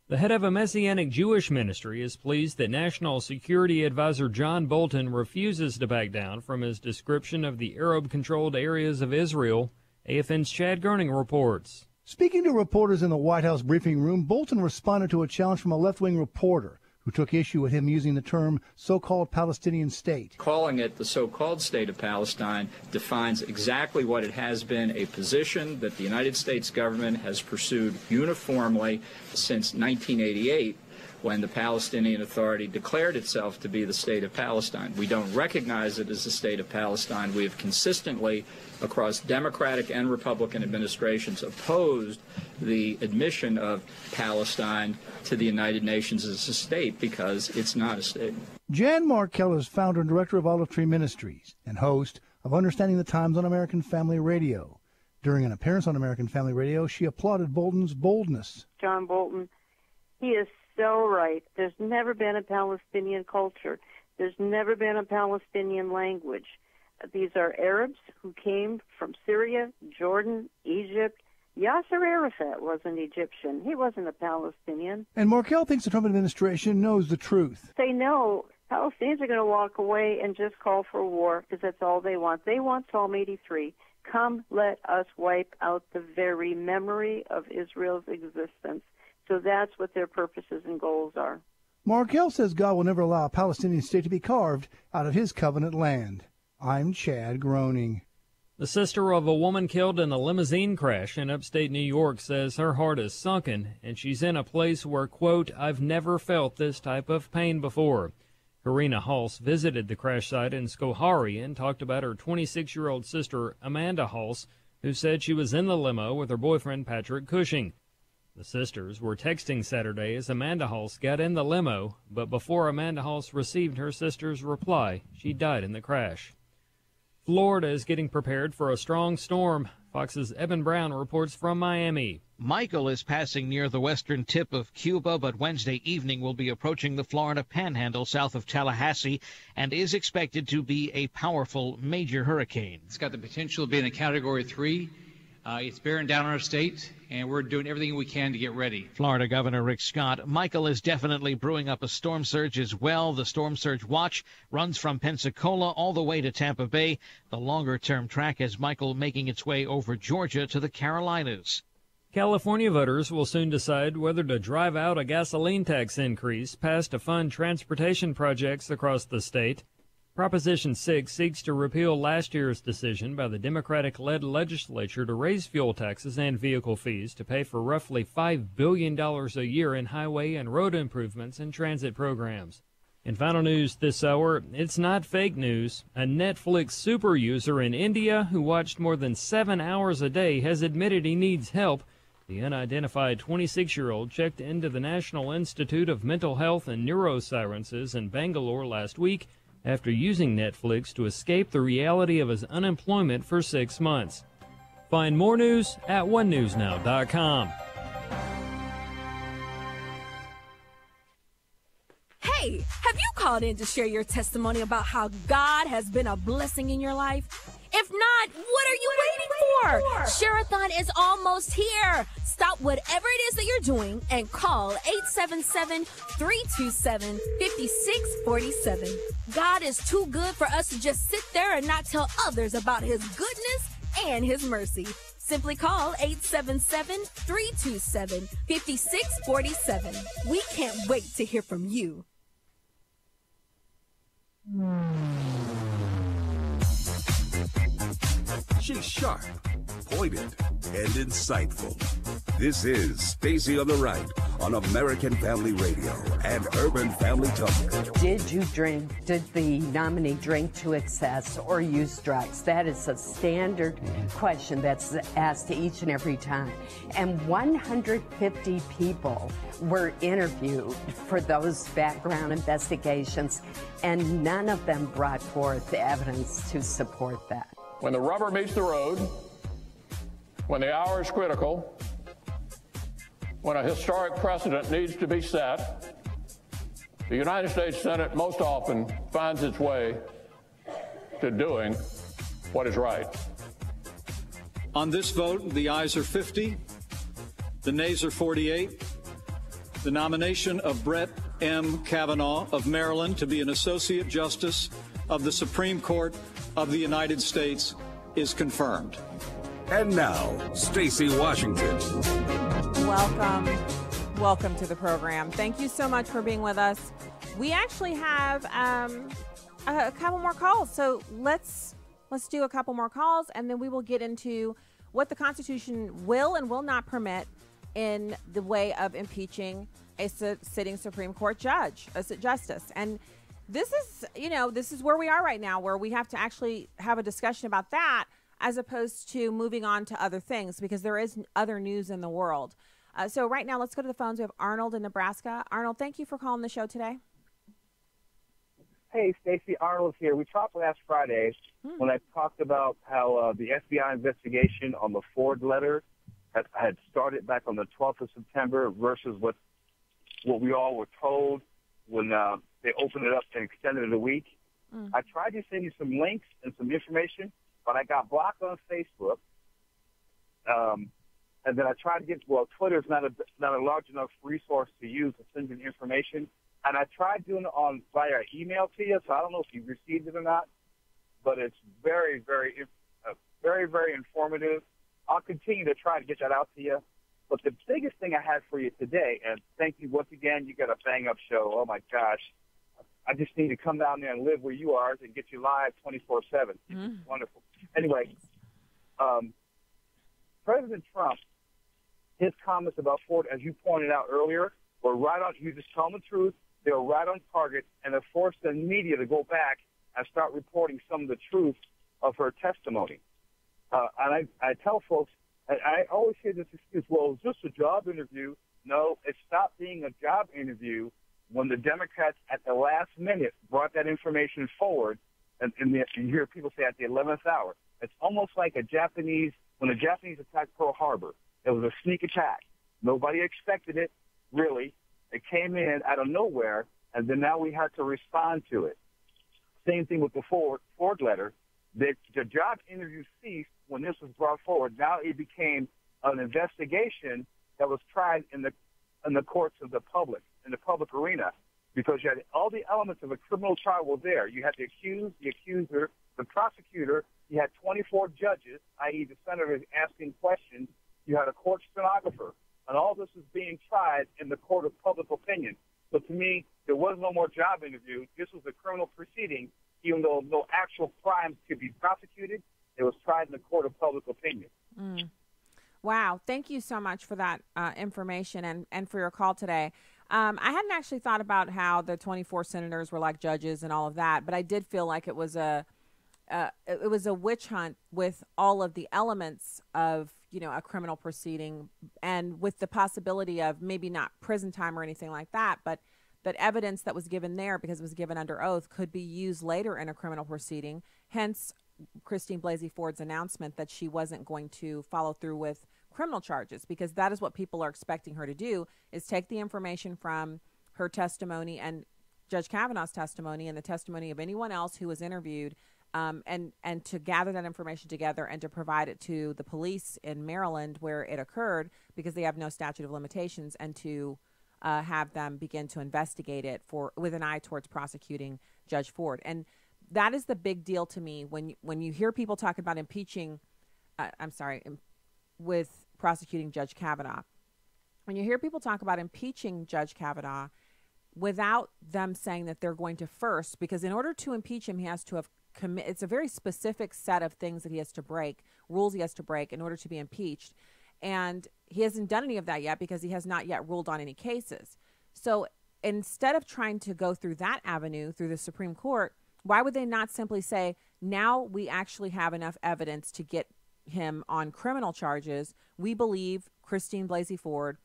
The head of a Messianic Jewish ministry is pleased that National Security Advisor John Bolton refuses to back down from his description of the Arab-controlled areas of Israel. AFN's Chad Gerning reports. Speaking to reporters in the White House briefing room, Bolton responded to a challenge from a left-wing reporter who took issue with him using the term so-called Palestinian state. Calling it the so-called state of Palestine defines exactly what it has been, a position that the United States government has pursued uniformly since 1988, when the Palestinian Authority declared itself to be the state of Palestine. We don't recognize it as the state of Palestine. We have consistently, across Democratic and Republican administrations, opposed the admission of Palestine to the United Nations as a state because it's not a state. Jan Markell is founder and director of Olive Tree Ministries and host of Understanding the Times on American Family Radio. During an appearance on American Family Radio, she applauded Bolton's boldness. John Bolton, he is so right. There's never been a Palestinian culture. There's never been a Palestinian language. These are Arabs who came from Syria, Jordan, Egypt. Yasser Arafat wasn't Egyptian. He wasn't a Palestinian. And Markell thinks the Trump administration knows the truth. They know Palestinians are going to walk away and just call for war because that's all they want. They want Psalm 83. Come, let us wipe out the very memory of Israel's existence. So that's what their purposes and goals are. Markell says God will never allow a Palestinian state to be carved out of his covenant land. I'm Chad Groening. The sister of a woman killed in a limousine crash in upstate New York says her heart is sunken and she's in a place where, quote, I've never felt this type of pain before. Karina Hulse visited the crash site in Schoharie and talked about her 26-year-old sister, Amanda Hulse, who said she was in the limo with her boyfriend, Patrick Cushing. The sisters were texting Saturday as Amanda Hulse got in the limo, but before Amanda Hulse received her sister's reply, she died in the crash. Florida is getting prepared for a strong storm. Fox's Evan Brown reports from Miami. Michael is passing near the western tip of Cuba, but Wednesday evening will be approaching the Florida Panhandle south of Tallahassee and is expected to be a powerful major hurricane. It's got the potential of being a Category 3. It's bearing down on our state, and we're doing everything we can to get ready. Florida Governor Rick Scott, Michael is definitely brewing up a storm surge as well. The storm surge watch runs from Pensacola all the way to Tampa Bay. The longer-term track has Michael making its way over Georgia to the Carolinas. California voters will soon decide whether to drive out a gasoline tax increase passed to fund transportation projects across the state. Proposition 6 seeks to repeal last year's decision by the Democratic-led legislature to raise fuel taxes and vehicle fees to pay for roughly $5 billion a year in highway and road improvements and transit programs. In final news this hour, it's not fake news. A Netflix super user in India who watched more than 7 hours a day has admitted he needs help. The unidentified 26-year-old checked into the National Institute of Mental Health and Neurosciences in Bangalore last week after using Netflix to escape the reality of his unemployment for 6 months. Find more news at onenewsnow.com. Hey, have you called in to share your testimony about how God has been a blessing in your life? If not, what are you waiting for? Share-a-thon is almost here. Stop whatever it is that you're doing and call 877-327-5647. God is too good for us to just sit there and not tell others about his goodness and his mercy. Simply call 877-327-5647. We can't wait to hear from you. She's sharp, pointed, and insightful. This is Stacy on the Right on American Family Radio and Urban Family Talk. Did the nominee drink to excess or use drugs? That is a standard question that's asked each and every time. And 150 people were interviewed for those background investigations, and none of them brought forth evidence to support that. When the rubber meets the road, when the hour is critical, when a historic precedent needs to be set, the United States Senate most often finds its way to doing what is right. On this vote, the ayes are 50, the nays are 48. The nomination of Brett M. Kavanaugh of Maryland to be an Associate Justice of the Supreme Court of the United States is confirmed. And now, Stacy Washington. Welcome Welcome to the program. Thank you so much for being with us. We actually have a couple more calls, so let's do a couple more calls, and then we will get into what the Constitution will and will not permit in the way of impeaching a sitting Supreme Court judge, a justice. And this is where we are right now, where we have to actually have a discussion about that as opposed to moving on to other things, because there is other news in the world. So right now, let's go to the phones. We have Arnold in Nebraska. Arnold, thank you for calling the show today. Hey, Stacey, Arnold here. We talked last Friday when I talked about how the FBI investigation on the Ford letter had started back on the 12th of September versus what we all were told when they opened it up and extended it a week. I tried to send you some links and some information, but I got blocked on Facebook. And then I tried to Twitter's not a large enough resource to use to send you the information. And I tried doing it via email to you, so I don't know if you received it or not. But it's very, very, very, very informative. I'll continue to try to get that out to you. But the biggest thing I had for you today, and thank you once again, you got a bang-up show. Oh, my gosh. I just need to come down there and live where you are and get you live 24/7. It's wonderful. Anyway, President Trump, his comments about Ford, as you pointed out earlier, were right on. You just tell them the truth. They were right on target, and it forced the media to go back and start reporting some of the truth of her testimony. And I tell folks, I always hear this excuse, well, it's just a job interview. No, it stopped being a job interview when the Democrats at the last minute brought that information forward, and you hear people say at the 11th hour. It's almost like when the Japanese attacked Pearl Harbor. It was a sneak attack. Nobody expected it, really. It came in out of nowhere, and then now we had to respond to it. Same thing with the Ford letter. The job interview ceased when this was brought forward. Now it became an investigation that was tried in the courts of the public, in the public arena, because you had all the elements of a criminal trial were there. You had the accused, the accuser, the prosecutor. You had 24 judges, i.e. the senators asking questions. You had a court stenographer. And all this is being tried in the court of public opinion. So to me, there was no more job interview. This was a criminal proceeding, even though no actual crimes could be prosecuted. It was tried in the court of public opinion. Wow. Thank you so much for that information and for your call today. I hadn't actually thought about how the 24 senators were like judges and all of that, but I did feel like it was a witch hunt with all of the elements of, a criminal proceeding, and with the possibility of maybe not prison time or anything like that, but that evidence that was given there, because it was given under oath, could be used later in a criminal proceeding. Hence, Christine Blasey Ford's announcement that she wasn't going to follow through with criminal charges, because that is what people are expecting her to do, is take the information from her testimony and Judge Kavanaugh's testimony and the testimony of anyone else who was interviewed, and to gather that information together and to provide it to the police in Maryland where it occurred, because they have no statute of limitations, and to have them begin to investigate it with an eye towards prosecuting Judge Ford. And that is the big deal to me when you hear people talk about impeaching, with prosecuting Judge Kavanaugh. When you hear people talk about impeaching Judge Kavanaugh without them saying that they're going to first, because in order to impeach him, he has to have it's a very specific set of things that he has to break, rules he has to break in order to be impeached. And he hasn't done any of that yet because he has not yet ruled on any cases. So instead of trying to go through that avenue, through the Supreme Court, why would they not simply say, now we actually have enough evidence to get him on criminal charges. We believe Christine Blasey Ford.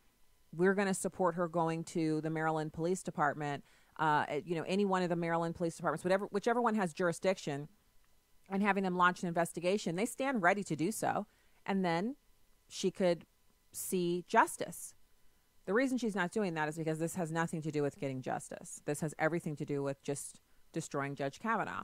We're going to support her going to the Maryland Police Department, any one of the Maryland Police Departments, whichever one has jurisdiction, and having them launch an investigation. They stand ready to do so. And then she could see justice. The reason she's not doing that is because this has nothing to do with getting justice. This has everything to do with just destroying Judge Kavanaugh.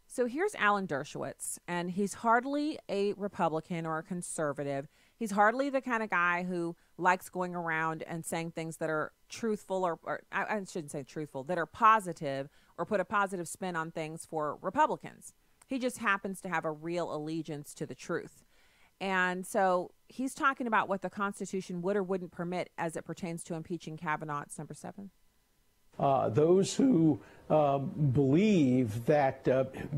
So here's Alan Dershowitz, and he's hardly a Republican or a conservative. He's hardly the kind of guy who likes going around and saying things that are truthful, or I shouldn't say truthful, that are positive or put a positive spin on things for Republicans. He just happens to have a real allegiance to the truth. And so he's talking about what the Constitution would or wouldn't permit as it pertains to impeaching Kavanaugh. It's number 7. Those who believe that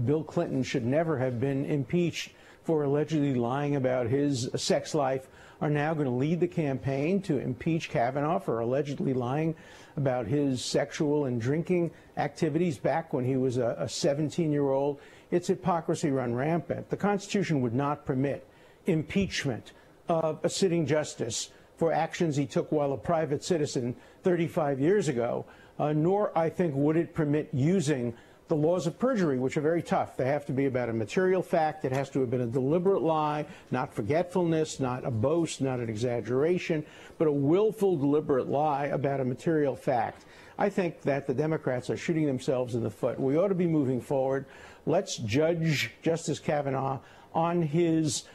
Bill Clinton should never have been impeached for allegedly lying about his sex life are now going to lead the campaign to impeach Kavanaugh for allegedly lying about his sexual and drinking activities back when he was a 17-year-old. It's hypocrisy run rampant. The Constitution would not permit impeachment of a sitting justice for actions he took while a private citizen 35 years ago, nor, I think, would it permit using the laws of perjury, which are very tough. They have to be about a material fact. It has to have been a deliberate lie, not forgetfulness, not a boast, not an exaggeration, but a willful, deliberate lie about a material fact. I think that the Democrats are shooting themselves in the foot. We ought to be moving forward. Let's judge Justice Kavanaugh on his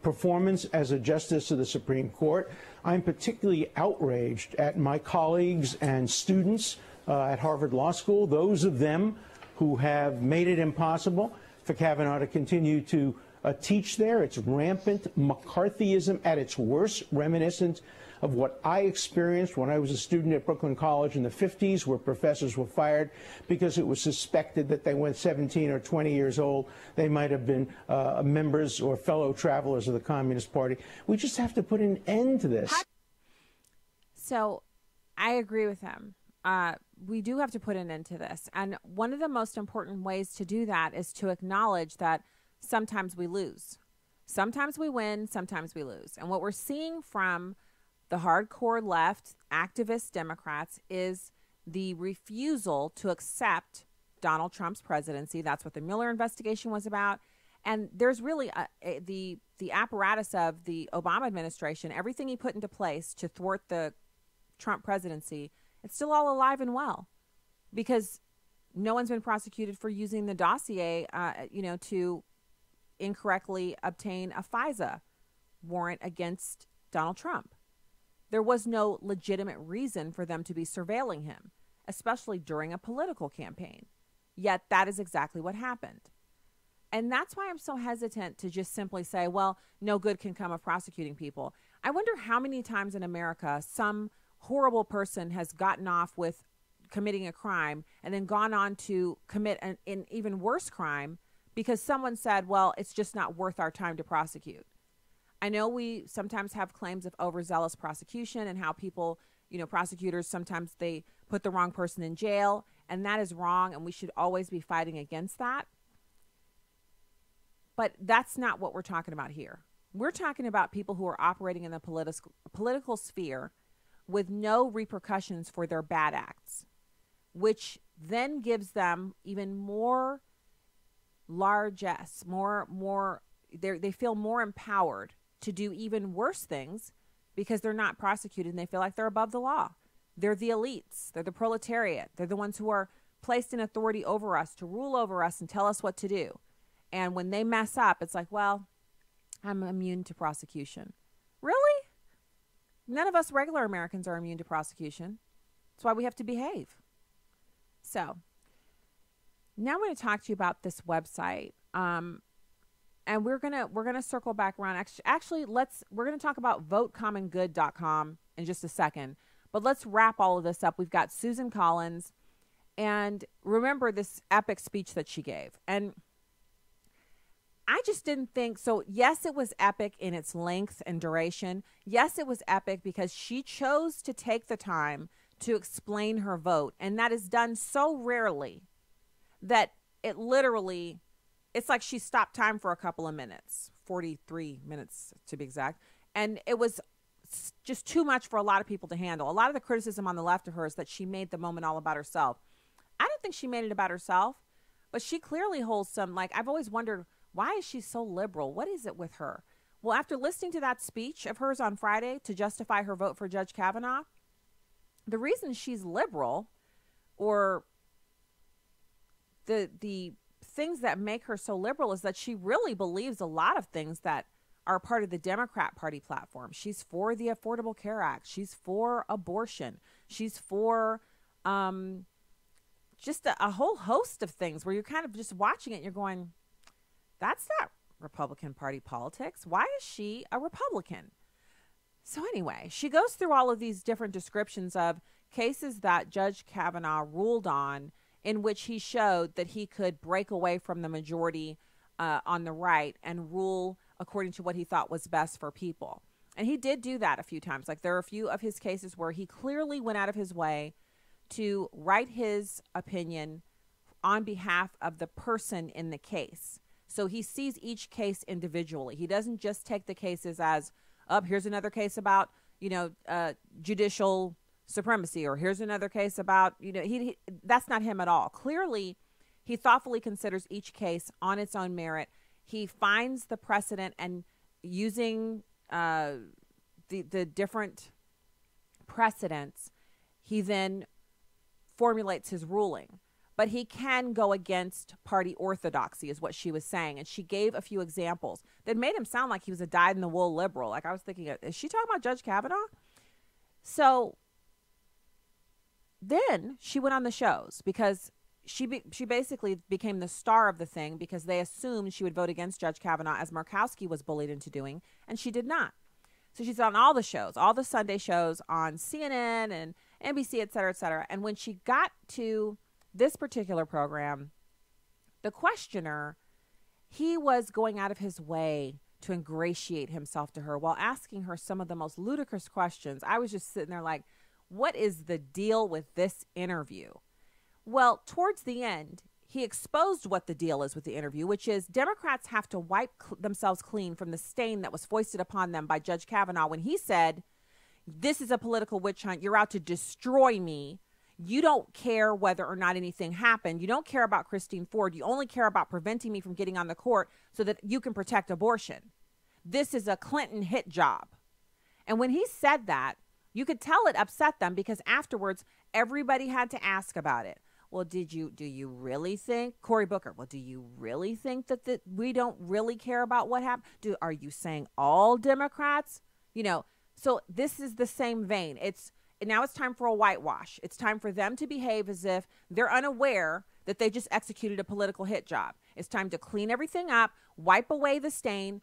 performance as a justice of the Supreme Court. I'm particularly outraged at my colleagues and students at Harvard Law School, those of them who have made it impossible for Kavanaugh to continue to teach there. It's rampant McCarthyism at its worst, reminiscent of what I experienced when I was a student at Brooklyn College in the 50s, where professors were fired because it was suspected that they went 17 or 20 years old. They might have been members or fellow travelers of the Communist Party. We just have to put an end to this. So I agree with him. We do have to put an end to this. And one of the most important ways to do that is to acknowledge that sometimes we lose. Sometimes we win, sometimes we lose. And what we're seeing from the hardcore left activist Democrats is the refusal to accept Donald Trump's presidency. That's what the Mueller investigation was about. And there's really the apparatus of the Obama administration, everything he put into place to thwart the Trump presidency, it's still all alive and well, because no one's been prosecuted for using the dossier, to incorrectly obtain a FISA warrant against Donald Trump. There was no legitimate reason for them to be surveilling him, especially during a political campaign. Yet that is exactly what happened. And that's why I'm so hesitant to just simply say, well, no good can come of prosecuting people. I wonder how many times in America some horrible person has gotten off with committing a crime and then gone on to commit an even worse crime because someone said, well, it's just not worth our time to prosecute. I know we sometimes have claims of overzealous prosecution and how people, prosecutors, sometimes they put the wrong person in jail, and that is wrong, and we should always be fighting against that. But that's not what we're talking about here. We're talking about people who are operating in the political sphere with no repercussions for their bad acts, which then gives them even more largesse, they feel more empowered to do even worse things because they're not prosecuted and they feel like they're above the law. They're the elites. They're the proletariat. They're the ones who are placed in authority over us to rule over us and tell us what to do. And when they mess up, it's like, well, I'm immune to prosecution. Really? None of us regular Americans are immune to prosecution. That's why we have to behave. So now I'm going to talk to you about this website. And we're gonna circle back around. Actually, we're gonna talk about votecommongood.com in just a second. But let's wrap all of this up. We've got Susan Collins, and remember this epic speech that she gave. And I just didn't think so. Yes, it was epic in its length and duration. Yes, it was epic because she chose to take the time to explain her vote, and that is done so rarely that it literally. It's like she stopped time for a couple of minutes, 43 minutes to be exact. And it was just too much for a lot of people to handle. A lot of the criticism on the left of her is that she made the moment all about herself. I don't think she made it about herself, but she clearly holds some, I've always wondered, why is she so liberal? What is it with her? Well, after listening to that speech of hers on Friday to justify her vote for Judge Kavanaugh, the reason she's liberal, or the things that make her so liberal, is that she really believes a lot of things that are part of the Democrat Party platform. She's for the Affordable Care Act. She's for abortion. She's for just a whole host of things where you're kind of just watching it and you're going, that's not Republican Party politics. Why is she a Republican? So anyway, she goes through all of these different descriptions of cases that Judge Kavanaugh ruled on, in which he showed that he could break away from the majority on the right and rule according to what he thought was best for people. And he did do that a few times. Like, there are a few of his cases where he clearly went out of his way to write his opinion on behalf of the person in the case. So he sees each case individually. He doesn't just take the cases as, here's another case about, judicial supremacy, or here's another case about, he that's not him at all. Clearly, he thoughtfully considers each case on its own merit. He finds the precedent, and using the different precedents, he then formulates his ruling. But he can go against party orthodoxy, is what she was saying. And she gave a few examples that made him sound like he was a dyed-in-the-wool liberal. Like, I was thinking, is she talking about Judge Kavanaugh? So then she went on the shows, because she basically became the star of the thing, because they assumed she would vote against Judge Kavanaugh, as Murkowski was bullied into doing, and she did not. So she's on all the shows, all the Sunday shows on CNN and NBC, et cetera, et cetera. And when she got to this particular program, the questioner, he was going out of his way to ingratiate himself to her while asking her some of the most ludicrous questions. I was just sitting there like, what is the deal with this interview? Well, towards the end, he exposed what the deal is with the interview, which is Democrats have to wipe themselves clean from the stain that was foisted upon them by Judge Kavanaugh when he said, this is a political witch hunt. You're out to destroy me. You don't care whether or not anything happened. You don't care about Christine Ford. You only care about preventing me from getting on the court so that you can protect abortion. This is a Clinton hit job. And when he said that, you could tell it upset them, because afterwards, everybody had to ask about it. Well, do you really think, Cory Booker, well, do you really think that we don't really care about what happened? Are you saying all Democrats? So this is the same vein. Now it's time for a whitewash. It's time for them to behave as if they're unaware that they just executed a political hit job. It's time to clean everything up, wipe away the stain,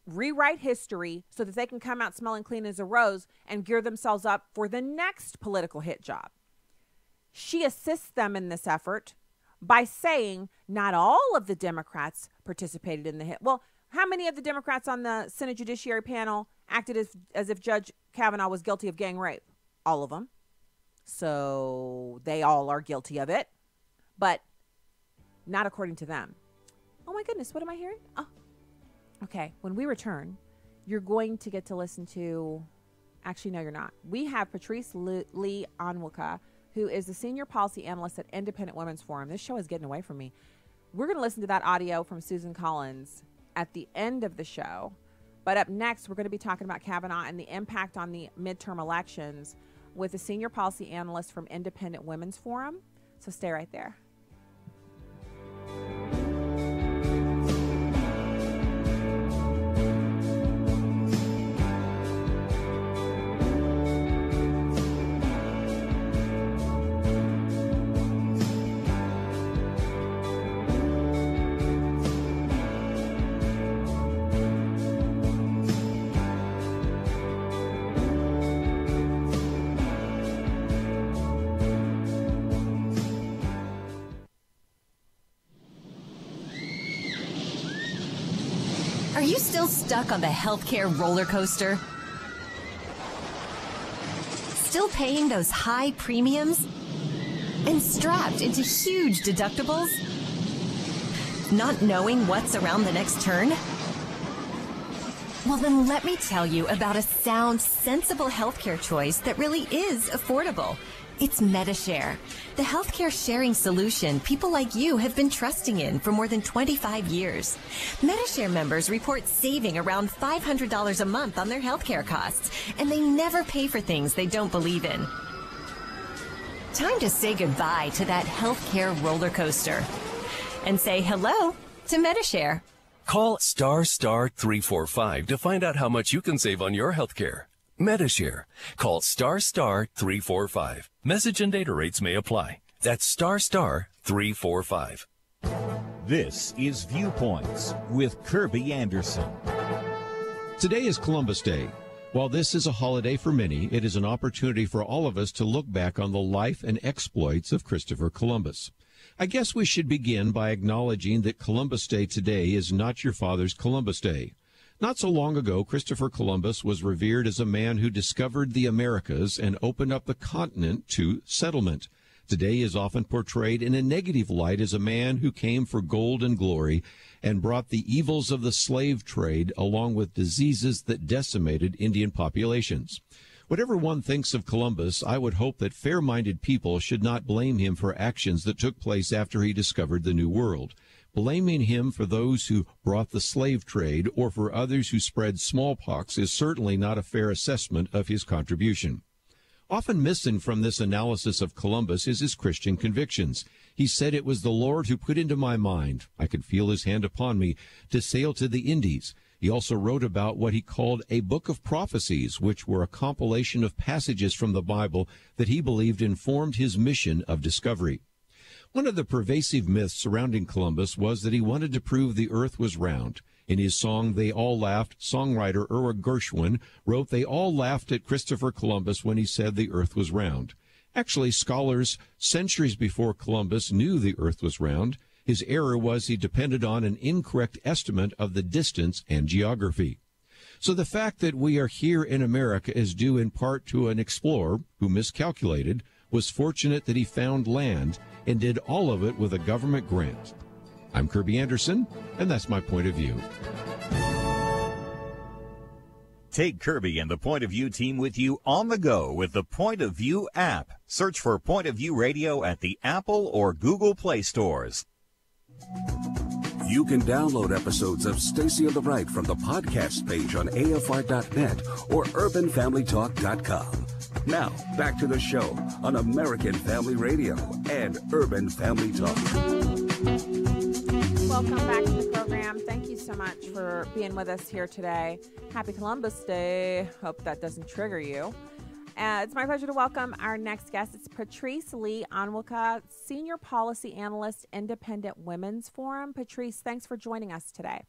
rewrite history so that they can come out smelling clean as a rose and gear themselves up for the next political hit job. She assists them in this effort by saying not all of the Democrats participated in the hit. Well, how many of the Democrats on the Senate Judiciary panel acted as if Judge Kavanaugh was guilty of gang rape? All of them. So they all are guilty of it, but not according to them. Oh my goodness, what am I hearing? Oh, okay. When we return, you're going to get to listen to, actually, no, you're not. We have Patrice Lee Onwuka, who is the senior policy analyst at Independent Women's Forum. This show is getting away from me. We're going to listen to that audio from Susan Collins at the end of the show. But up next, we're going to be talking about Kavanaugh and the impact on the midterm elections with a senior policy analyst from Independent Women's Forum. So stay right there. Are you still stuck on the healthcare roller coaster? Still paying those high premiums? And strapped into huge deductibles? Not knowing what's around the next turn? Well, then let me tell you about a sound, sensible healthcare choice that really is affordable. It's MediShare, the healthcare sharing solution people like you have been trusting in for more than 25 years. MediShare members report saving around $500 a month on their healthcare costs, and they never pay for things they don't believe in. Time to say goodbye to that healthcare roller coaster and say hello to MediShare. Call ** 345 to find out how much you can save on your healthcare. MediShare. Call ** 345. Message and data rates may apply. That's ** 345. This is Viewpoints with Kirby Anderson. Today is Columbus Day. While this is a holiday for many, it is an opportunity for all of us to look back on the life and exploits of Christopher Columbus. I guess we should begin by acknowledging that Columbus Day today is not your father's Columbus Day. Not so long ago, Christopher Columbus was revered as a man who discovered the Americas and opened up the continent to settlement. Today is often portrayed in a negative light as a man who came for gold and glory and brought the evils of the slave trade along with diseases that decimated Indian populations. Whatever one thinks of Columbus, I would hope that fair-minded people should not blame him for actions that took place after he discovered the New World. Blaming him for those who brought the slave trade or for others who spread smallpox is certainly not a fair assessment of his contribution. Often missing from this analysis of Columbus is his Christian convictions. He said, "It was the Lord who put into my mind, I could feel his hand upon me, to sail to the Indies." He also wrote about what he called a book of prophecies, which were a compilation of passages from the Bible that he believed informed his mission of discovery. One of the pervasive myths surrounding Columbus was that he wanted to prove the earth was round. In his song, They All Laughed, songwriter Erwin Gershwin wrote, "They all laughed at Christopher Columbus when he said the earth was round." Actually, scholars centuries before Columbus knew the earth was round. His error was he depended on an incorrect estimate of the distance and geography. So the fact that we are here in America is due in part to an explorer who miscalculated, was fortunate that he found land, and did all of it with a government grant. I'm Kirby Anderson, and that's my point of view. Take Kirby and the Point of View team with you on the go with the Point of View app. Search for Point of View Radio at the Apple or Google Play stores. You can download episodes of Stacy on the Right from the podcast page on AFR.net or UrbanFamilyTalk.com. Now, back to the show on American Family Radio and Urban Family Talk. Welcome back to the program. Thank you so much for being with us here today. Happy Columbus Day. Hope that doesn't trigger you. It's my pleasure to welcome our next guest. It's Patrice Lee Onwuka, Senior Policy Analyst, Independent Women's Forum. Patrice, thanks for joining us today.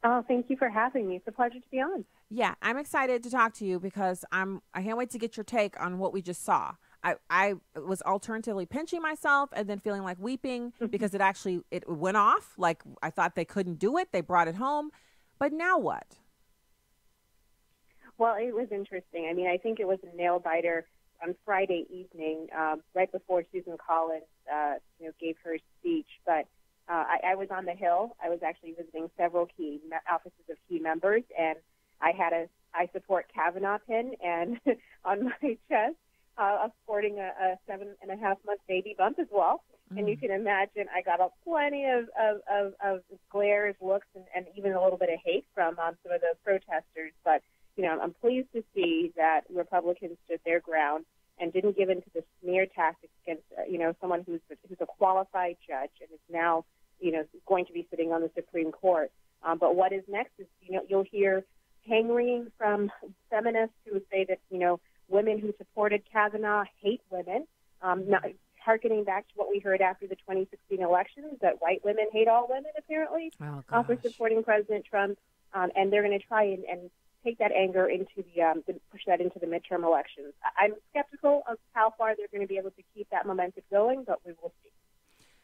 Oh, thank you for having me. It's a pleasure to be on. Yeah, I'm excited to talk to you because I can't wait to get your take on what we just saw. I was alternatively pinching myself and then feeling like weeping because it went off. Like I thought they couldn't do it. They brought it home. But now what? Well, it was interesting. I mean, I think it was a nail-biter on Friday evening, right before Susan Collins gave her speech. But I was on the Hill. I was actually visiting several key offices of key members, and I had a I support Kavanaugh pin and on my chest, sporting a 7.5-month baby bump as well. Mm. And you can imagine I got plenty of glares, looks, and even a little bit of hate from some of those protesters. But, I'm pleased to see that Republicans stood their ground and didn't give in to the smear tactics against, someone who's a qualified judge and is now, going to be sitting on the Supreme Court. But what is next is, you'll hear hand-wringing from feminists who say that, women who supported Kavanaugh hate women, not hearkening back to what we heard after the 2016 elections, that white women hate all women, apparently, for supporting President Trump. And they're going to try and take that anger into push that into the midterm elections. I'm skeptical of how far they're going to be able to keep that momentum going, but we will see.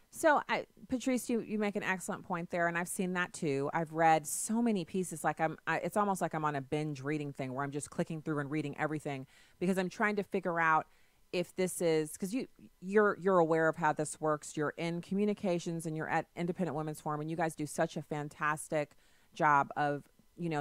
So, Patrice, you make an excellent point there, and I've seen that too. I've read so many pieces, like it's almost like I'm on a binge reading thing where I'm just clicking through and reading everything because I'm trying to figure out if this is, because you're aware of how this works. You're in communications and you're at Independent Women's Forum, and you guys do such a fantastic job of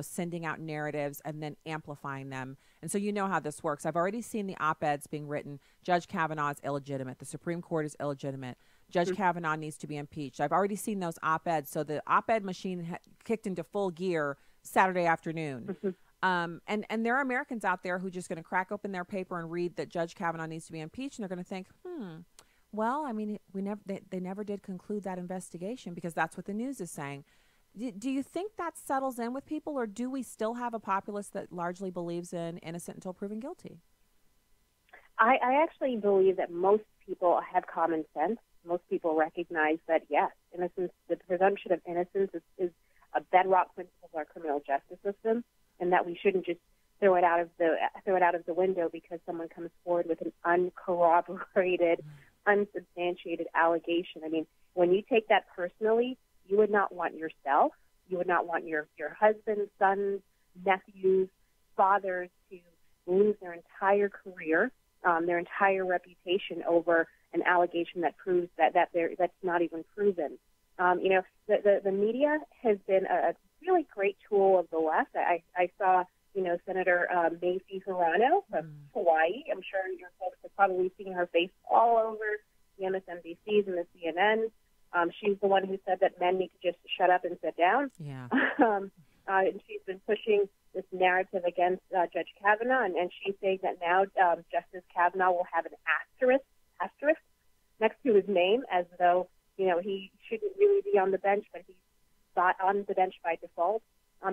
sending out narratives and then amplifying them. And so you know how this works. I've already seen the op-eds being written. Judge Kavanaugh is illegitimate. The Supreme Court is illegitimate. Judge Kavanaugh needs to be impeached. I've already seen those op-eds. So the op-ed machine kicked into full gear Saturday afternoon. And there are Americans out there who are just going to crack open their paper and read that Judge Kavanaugh needs to be impeached. And they're going to think, well, I mean, they never did conclude that investigation because that's what the news is saying. Do you think that settles in with people, or do we still have a populace that largely believes in innocent until proven guilty? I actually believe that most people have common sense. most people recognize that, yes, innocence, the presumption of innocence is a bedrock principle of our criminal justice system, and that we shouldn't just throw it out of the window because someone comes forward with an uncorroborated, unsubstantiated allegation. I mean, when you take that personally, you would not want yourself, you would not want your husband, sons, nephews, fathers to lose their entire career, their entire reputation over an allegation that proves that's not even proven. The media has been a really great tool of the left. I saw, Senator Macy Hirano from Hawaii. I'm sure your folks have probably seen her face all over the MSNBCs and the CNN. She's the one who said that men need to just shut up and sit down. Yeah. And she's been pushing this narrative against Judge Kavanaugh, and she's saying that now Justice Kavanaugh will have an asterisk next to his name, as though he shouldn't really be on the bench, but he's not on the bench by default.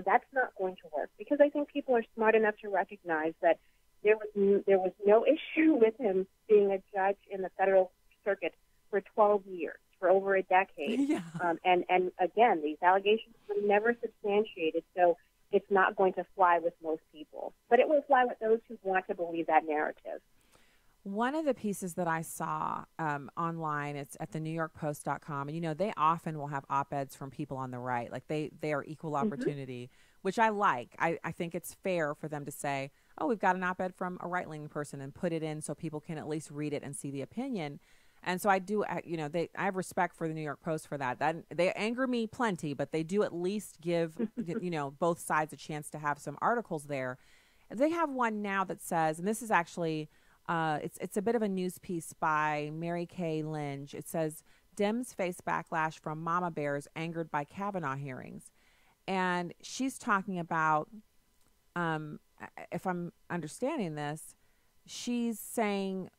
That's not going to work, because I think people are smart enough to recognize that there was no issue with him being a judge in the federal circuit for 12 years, for over a decade. Yeah. And again, these allegations were never substantiated, so it's not going to fly with most people. But it will fly with those who want to believe that narrative. One of the pieces that I saw online, it's at the NewYorkPost.com, and they often will have op-eds from people on the right, like they are equal opportunity, which I like. I think it's fair for them to say, oh, we've got an op-ed from a right-leaning person, and put it in so people can at least read it and see the opinion. And so I do, I have respect for the New York Post for that. They anger me plenty, but they do at least give both sides a chance to have some articles there. They have one now that says, and this is actually. It's a bit of a news piece by Mary Kay Lynch. It says, Dems face backlash from mama bears angered by Kavanaugh hearings. And she's talking about, if I'm understanding this, she's saying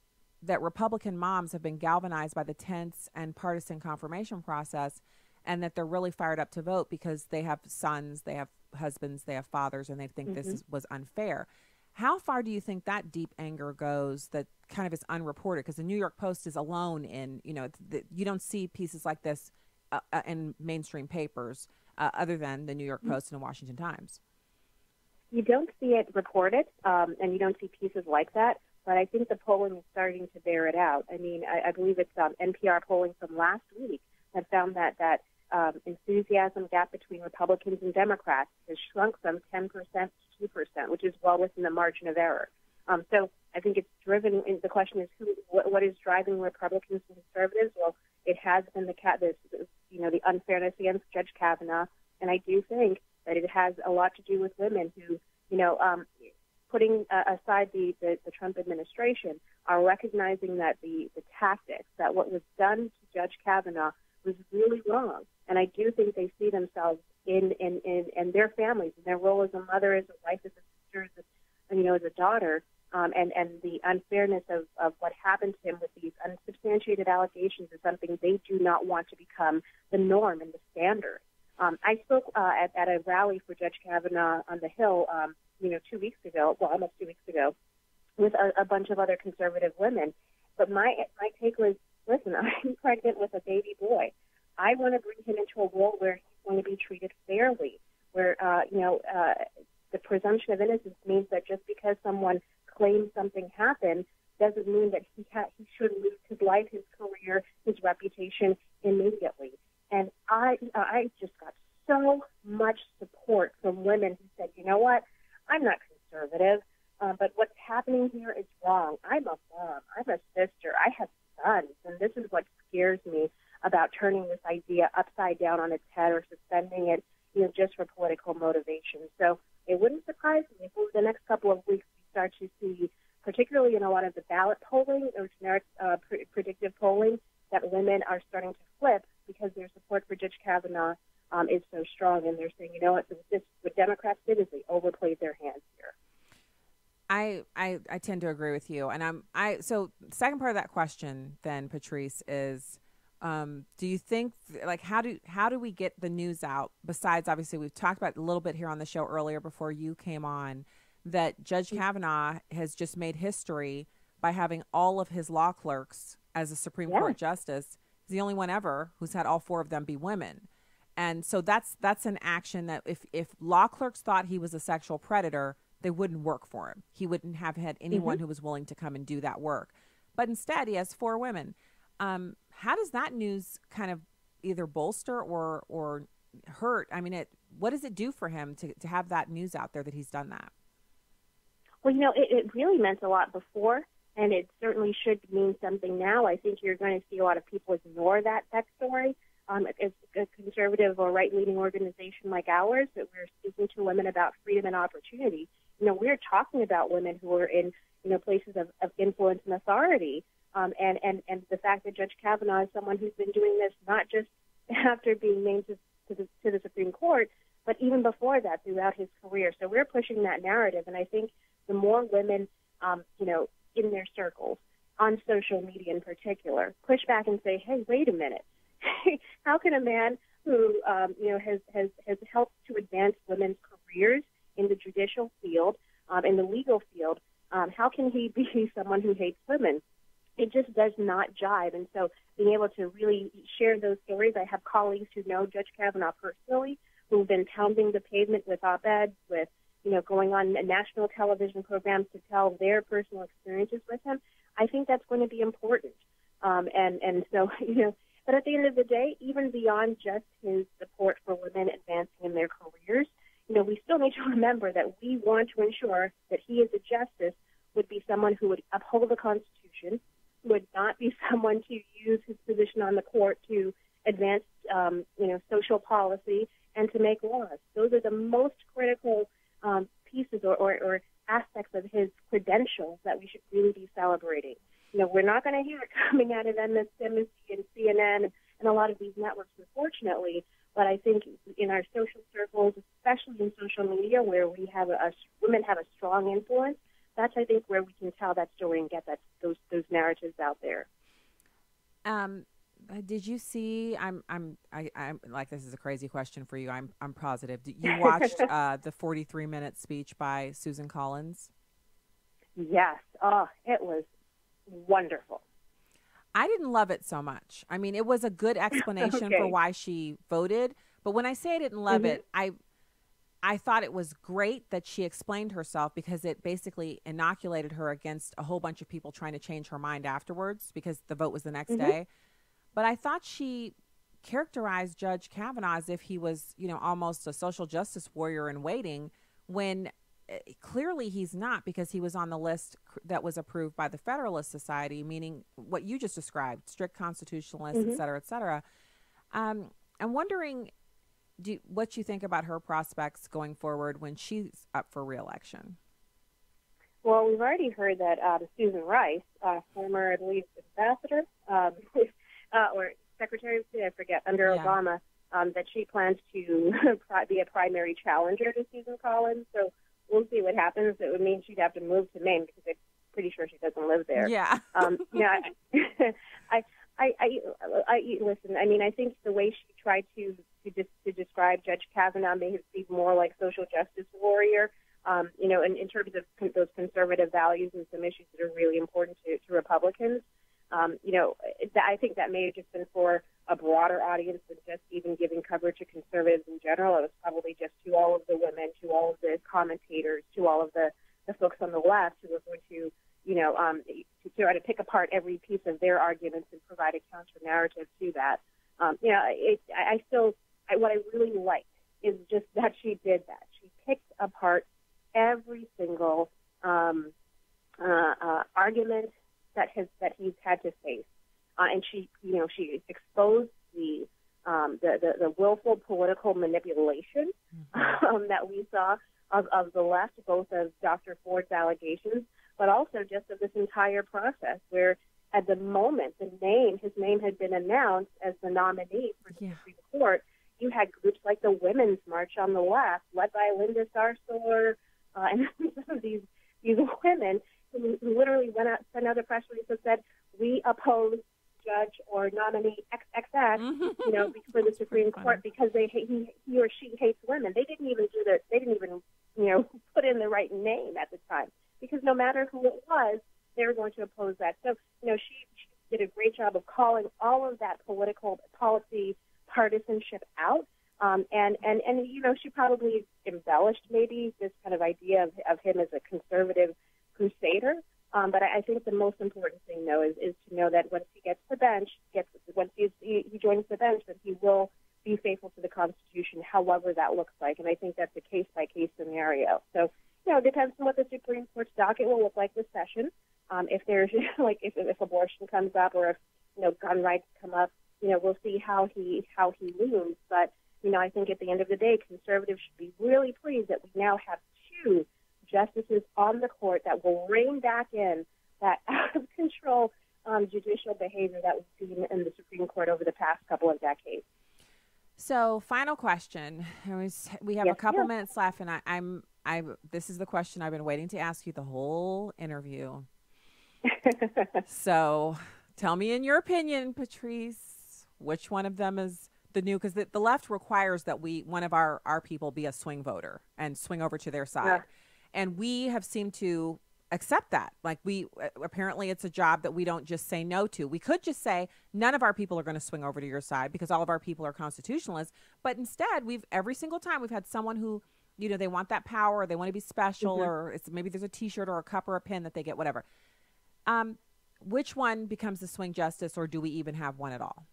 that Republican moms have been galvanized by the tense and partisan confirmation process, and that they're really fired up to vote because they have sons, they have husbands, they have fathers, and they think this was unfair. How far do you think that deep anger goes that kind of is unreported? Because the New York Post is alone in, you don't see pieces like this in mainstream papers other than the New York Post and the Washington Times. You don't see it reported, and you don't see pieces like that, but I think the polling is starting to bear it out. I mean, I believe it's NPR polling from last week that found that enthusiasm gap between Republicans and Democrats has shrunk from 10% to 2%, which is well within the margin of error. So I think it's driven. The question is, what is driving Republicans and conservatives? Well, it has been the unfairness against Judge Kavanaugh, and I do think that it has a lot to do with women who, putting aside the Trump administration, are recognizing that the tactics, that what was done to Judge Kavanaugh was really wrong. And I do think they see themselves in their families, in their role as a mother, as a wife, as a sister, as a daughter, and the unfairness of what happened to him with these unsubstantiated allegations is something they do not want to become the norm and the standard. I spoke at a rally for Judge Kavanaugh on the Hill, 2 weeks ago, almost 2 weeks ago, with a bunch of other conservative women. But my take was, listen, I'm pregnant with a baby boy. I want to bring him into a world where he's going to be treated fairly, where, the presumption of innocence means that just because someone claims something happened doesn't mean that he should lose his life, his career, his reputation immediately. And I just got so much support from women who said, you know what, I'm not conservative, but what's happening here is wrong. I'm a mom. I'm a sister. I have sons, and this is what scares me about turning this idea upside down on its head or suspending it, just for political motivation. So it wouldn't surprise me if over the next couple of weeks we start to see, particularly in a lot of the ballot polling or generic predictive polling, that women are starting to flip because their support for Judge Kavanaugh is so strong, and they're saying, you know what Democrats did is they overplayed their hands here. I tend to agree with you, and so the second part of that question then, Patrice, is do you think, how do we get the news out, besides obviously we've talked about a little bit here on the show earlier before you came on, that Judge Kavanaugh has just made history by having all of his law clerks as a Supreme Court justice He's the only one ever who's had all 4 of them be women. And so that's an action that if law clerks thought he was a sexual predator, they wouldn't work for him. He wouldn't have had anyone who was willing to come and do that work. But instead, he has 4 women. How does that news kind of either bolster or hurt? I mean, what does it do for him to have that news out there that he's done that? Well, it really meant a lot before, and it certainly should mean something now. I think you're going to see a lot of people ignore that story. As a conservative or right-leaning organization like ours, that we're speaking to women about freedom and opportunity. We're talking about women who are in, places of influence and authority. And the fact that Judge Kavanaugh is someone who's been doing this not just after being named to the Supreme Court, but even before that, throughout his career. So we're pushing that narrative, and I think the more women, in their circles, on social media in particular, push back and say, hey, wait a minute. How can a man who, has helped to advance women's careers in the judicial field, in the legal field, how can he be someone who hates women? It just does not jive. And so being able to really share those stories, I have colleagues who know Judge Kavanaugh personally, who've been pounding the pavement with op-eds, with, going on national television programs to tell their personal experiences with him. I think that's going to be important. And so, but at the end of the day, even beyond just his support for women advancing in their careers, we still need to remember that we want to ensure that he as a justice would be someone who would uphold the Constitution, would not be someone to use his position on the court to advance, social policy and to make laws. Those are the most critical pieces or aspects of his credentials that we should really be celebrating. We're not going to hear it coming out of MSNBC and CNN and a lot of these networks, unfortunately. But I think in our social circles, especially in social media, where we have women have a strong influence, that's, I think, where we can tell that story and get those narratives out there. Did you see? I'm like, this is a crazy question for you. I'm positive. You watched the 43-minute speech by Susan Collins? Yes. Oh, it was wonderful. I didn't love it so much. I mean, it was a good explanation for why she voted. But when I say I didn't love it, I thought it was great that she explained herself, because it basically inoculated her against a whole bunch of people trying to change her mind afterwards, because the vote was the next day. But I thought she characterized Judge Kavanaugh as if he was, almost a social justice warrior in waiting, when clearly he's not, because he was on the list that was approved by the Federalist Society, meaning what you just described, strict constitutionalists, et cetera, et cetera. I'm wondering what you think about her prospects going forward when she's up for re-election. Well, we've already heard that Susan Rice, former, I believe, ambassador, or Secretary of State, I forget, under Obama, that she plans to be a primary challenger to Susan Collins. So we'll see what happens. It would mean she'd have to move to Maine, because I'm pretty sure she doesn't live there. Yeah. I listen. I mean, I think the way she tried to describe Judge Kavanaugh may be more like social justice warrior. In terms of those conservative values and some issues that are really important to Republicans. I think that may have just been for a broader audience than just even giving coverage to conservatives in general. It was probably just to all of the women, to all of the commentators, to all of the folks on the left who were going to, to try to pick apart every piece of their arguments and provide a counter narrative to that. What I really liked is just that she did that. She picked apart every single argument that he's had to face, and she exposed the willful political manipulation that we saw of the left, both of Dr. Ford's allegations, but also just of this entire process, where at the moment his name had been announced as the nominee for the Supreme Court. You had groups like the Women's March on the left, led by Linda Sarsour, and some of these women who literally went out, sent out a press release that said, "We oppose Judge or nominee XXX, for the Supreme Court because he or she hates women." They didn't even put in the right name at the time, because no matter who it was, they were going to oppose that. So, she did a great great job of calling all of that political policy partisanship out. And she probably embellished maybe this kind of idea of him as a conservative crusader. But I think the most important thing, though, is to know that once he gets the bench, once he joins the bench, that he will be faithful to the Constitution, however that looks like. And I think that's a case-by-case scenario. So, it depends on what the Supreme Court's docket will look like this session. If there's, if abortion comes up or if, gun rights come up, we'll see how he looms. But, I think at the end of the day, conservatives should be really pleased that we now have two justices on the court that will rein back in that out-of-control judicial behavior that we've seen in the Supreme Court over the past couple of decades. So, final question. We have a couple minutes left, and this is the question I've been waiting to ask you the whole interview. So, tell me in your opinion, Patrice, which one of them is the new? Because the left requires that one of our people be a swing voter and swing over to their side. Yeah. And we have seemed to accept that. Like apparently it's a job that we don't just say no to. We could just say none of our people are going to swing over to your side because all of our people are constitutionalists. But instead, every single time we've had someone who, they want that power, or they want to be special, or maybe there's a T-shirt or a cup or a pin that they get, whatever. Which one becomes the swing justice, or do we even have one at all?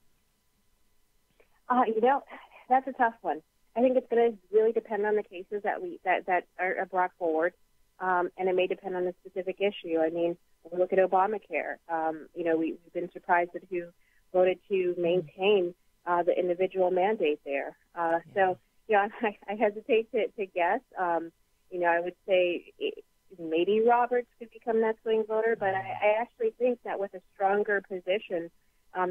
That's a tough one. I think it's going to really depend on the cases that are brought forward. And it may depend on the specific issue. I mean, when we look at Obamacare, we've been surprised at who voted to maintain the individual mandate there. So, I hesitate to guess. I would say maybe Roberts could become that swing voter, but I actually think that with a stronger position,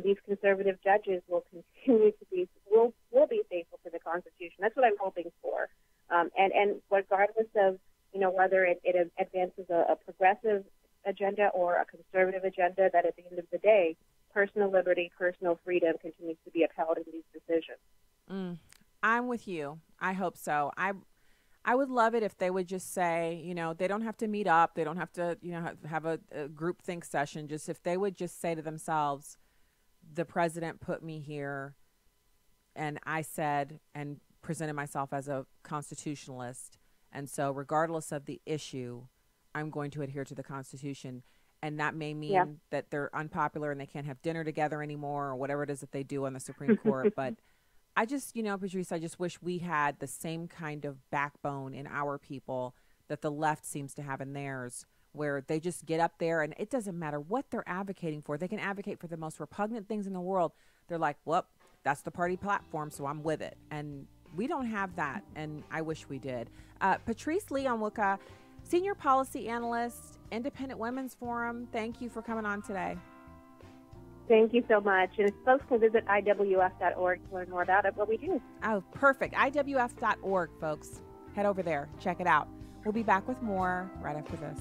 these conservative judges will continue to be will be faithful to the Constitution. That's what I'm hoping for. And regardless of whether it advances a progressive agenda or a conservative agenda, that at the end of the day, personal liberty, personal freedom continues to be upheld in these decisions. I'm with you. I hope so. I would love it if they would just say, they don't have to meet up. They don't have to, have a group think session. Just if they would just say to themselves, the president put me here and I said and presented myself as a constitutionalist. And so regardless of the issue, I'm going to adhere to the Constitution. And that may mean that they're unpopular and they can't have dinner together anymore or whatever it is that they do on the Supreme Court. But I just, Patrice, I just wish we had the same kind of backbone in our people that the left seems to have in theirs, where they just get up there and it doesn't matter what they're advocating for. They can advocate for the most repugnant things in the world. They're like, well, that's the party platform, so I'm with it. And we don't have that, and I wish we did. Patrice Lee Onwuka, Senior Policy Analyst, Independent Women's Forum, thank you for coming on today. Thank you so much. And folks can visit IWF.org to learn more about it, what we do. Oh, perfect. IWF.org, folks. Head over there. Check it out. We'll be back with more right after this.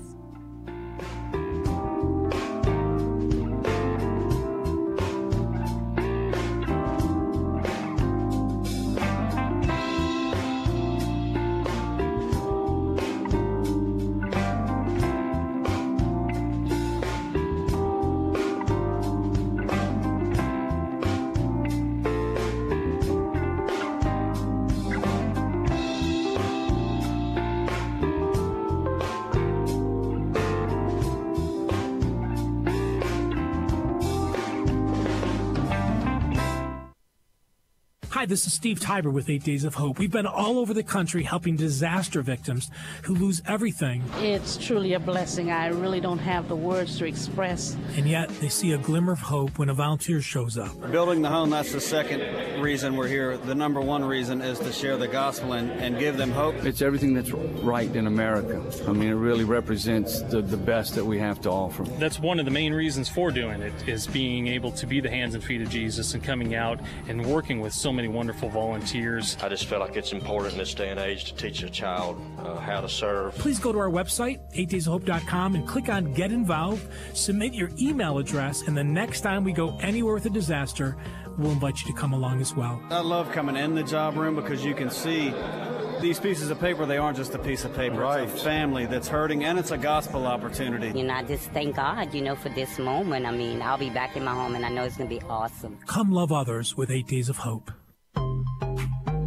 Hi, this is Steve Tiber with 8 Days of Hope. We've been all over the country helping disaster victims who lose everything. It's truly a blessing. I really don't have the words to express. And yet they see a glimmer of hope when a volunteer shows up. Building the home, that's the second reason we're here. The number one reason is to share the gospel and give them hope. It's everything that's right in America. I mean, it really represents the best that we have to offer. That's one of the main reasons for doing it, is being able to be the hands and feet of Jesus and coming out and working with so many wonderful volunteers. I just feel like it's important in this day and age to teach a child how to serve. Please go to our website, 8daysofhope.com, and click on Get Involved. Submit your email address, and the next time we go anywhere with a disaster, we'll invite you to come along as well. I love coming in the job room because you can see These pieces of paper, they aren't just a piece of paper. Right. It's a family that's hurting, and it's a gospel opportunity. You know, I just thank God, for this moment. I mean, I'll be back in my home, and I know it's going to be awesome. Come love others with 8 Days of Hope.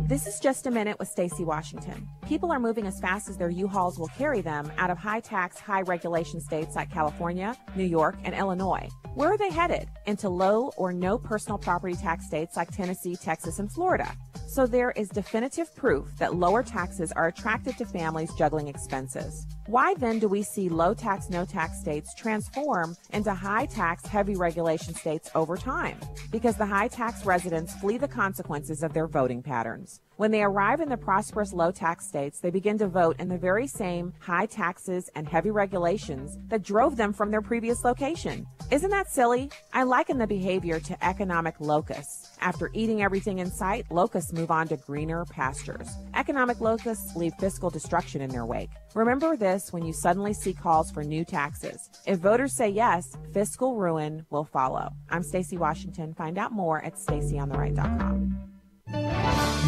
This is Just a Minute with Stacey Washington. People are moving as fast as their U-Hauls will carry them out of high-tax, high-regulation states like California, New York, and Illinois. Where are they headed? Into low or no personal property tax states like Tennessee, Texas, and Florida. So there is definitive proof that lower taxes are attractive to families juggling expenses. Why then do we see low-tax, no-tax states transform into high-tax, heavy regulation states over time? Because the high-tax residents flee the consequences of their voting patterns. When they arrive in the prosperous low-tax states, they begin to vote in the very same high taxes and heavy regulations that drove them from their previous location. Isn't that silly? I liken the behavior to economic locusts. After eating everything in sight, locusts move on to greener pastures. Economic locusts leave fiscal destruction in their wake. Remember this when you suddenly see calls for new taxes. If voters say yes, fiscal ruin will follow. I'm Stacey Washington. Find out more at StaceyOnTheRight.com.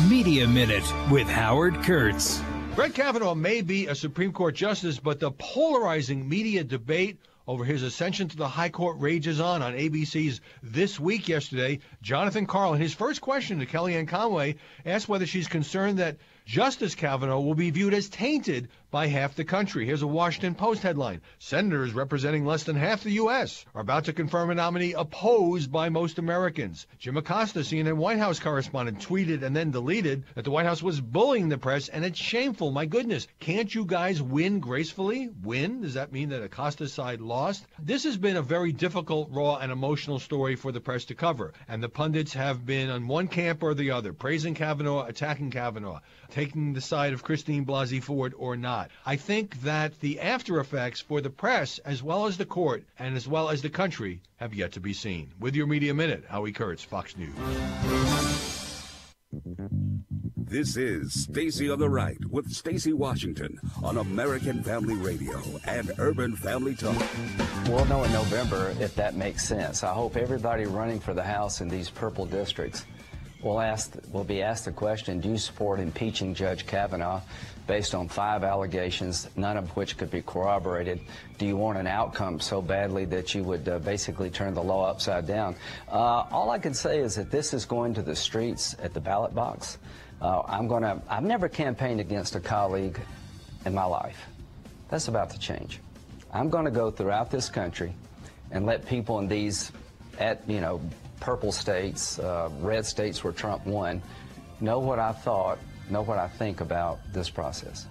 Media Minute with Howard Kurtz. Brett Kavanaugh may be a Supreme Court justice, but the polarizing media debate over his ascension to the high court rages on ABC's This Week yesterday. Jonathan Carlin, his first question to Kellyanne Conway, asked whether she's concerned that Justice Kavanaugh will be viewed as tainted by half the country. Here's a Washington Post headline. Senators representing less than half the U.S. are about to confirm a nominee opposed by most Americans. Jim Acosta, CNN White House correspondent, tweeted and then deleted that the White House was bullying the press, and it's shameful. My goodness, can't you guys win gracefully? Win? Does that mean that Acosta's side lost? This has been a very difficult, raw, and emotional story for the press to cover, and the pundits have been on one camp or the other, praising Kavanaugh, attacking Kavanaugh, taking the side of Christine Blasey Ford or not. I think that the after effects for the press, as well as the court, and as well as the country, have yet to be seen. With your Media Minute, Howie Kurtz, Fox News. This is Stacey on the Right with Stacey Washington on American Family Radio and Urban Family Talk. We'll know in November if that makes sense. I hope everybody running for the House in these purple districts will be asked the question, do you support impeaching Judge Kavanaugh based on 5 allegations, none of which could be corroborated? Do you want an outcome so badly that you would basically turn the law upside down? All I can say is that this is going to the streets at the ballot box. I've never campaigned against a colleague in my life. That's about to change. I'm going to go throughout this country and let people in these, purple states, red states where Trump won, know what I thought, know what I think about this process.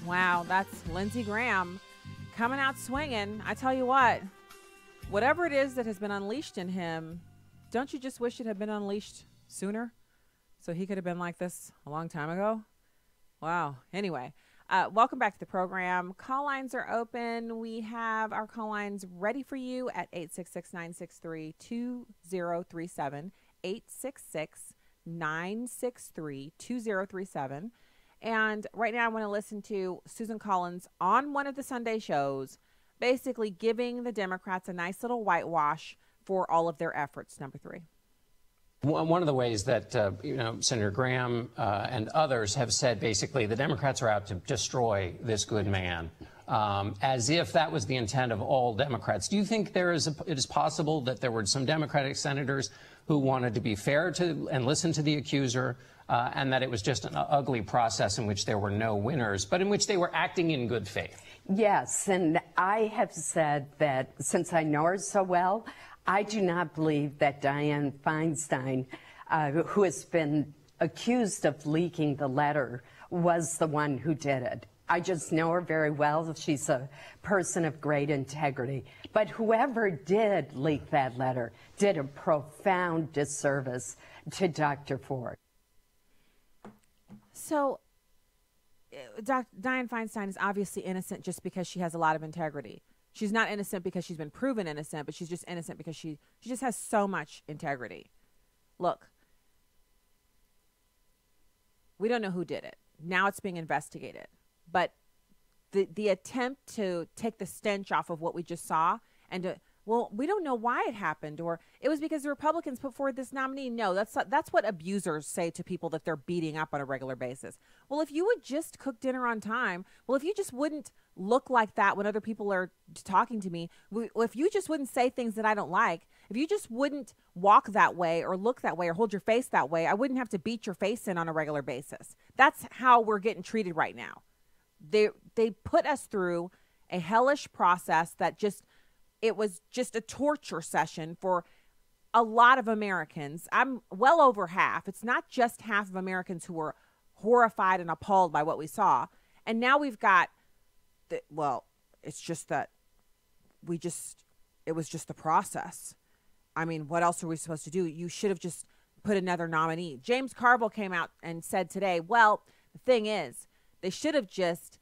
Wow, that's Lindsey Graham coming out swinging. I tell you what, whatever it is that has been unleashed in him, don't you just wish it had been unleashed sooner so he could have been like this a long time ago? Wow. Anyway, welcome back to the program. Call lines are open. We have our call lines ready for you at 866-963-2037, 866-963-2037. And right now I want to listen to Susan Collins on one of the Sunday shows, basically giving the Democrats a nice little whitewash for all of their efforts. Number 3. One of the ways that, Senator Graham and others have said basically the Democrats are out to destroy this good man, as if that was the intent of all Democrats. Do you think it is possible that there were some Democratic senators who wanted to be fair to and listen to the accuser, and that it was just an ugly process in which there were no winners, but in which they were acting in good faith? Yes, and I have said that since I know her so well, I do not believe that Dianne Feinstein, who has been accused of leaking the letter, was the one who did it. I just know her very well. She's a person of great integrity. But whoever did leak that letter did a profound disservice to Dr. Ford. So, Dianne Feinstein is obviously innocent just because she has a lot of integrity. She's not innocent because she's been proven innocent, but she's just innocent because she just has so much integrity. Look, we don't know who did it. Now it's being investigated. But the attempt to take the stench off of what we just saw and to, well, we don't know why it happened, or it was because the Republicans put forward this nominee. No, that's what abusers say to people that they're beating up on a regular basis. Well, if you would just cook dinner on time, well, if you just wouldn't look like that when other people are talking to me, if you just wouldn't say things that I don't like, if you just wouldn't walk that way or look that way or hold your face that way, I wouldn't have to beat your face in on a regular basis. That's how we're getting treated right now. They put us through a hellish process that it was just a torture session for a lot of Americans. I'm well over half. It's not just half of Americans who were horrified and appalled by what we saw. And now we've got it's just that it was just the process. I mean, what else are we supposed to do? You should have just put another nominee. James Carville came out and said today, well, the thing is, they should have just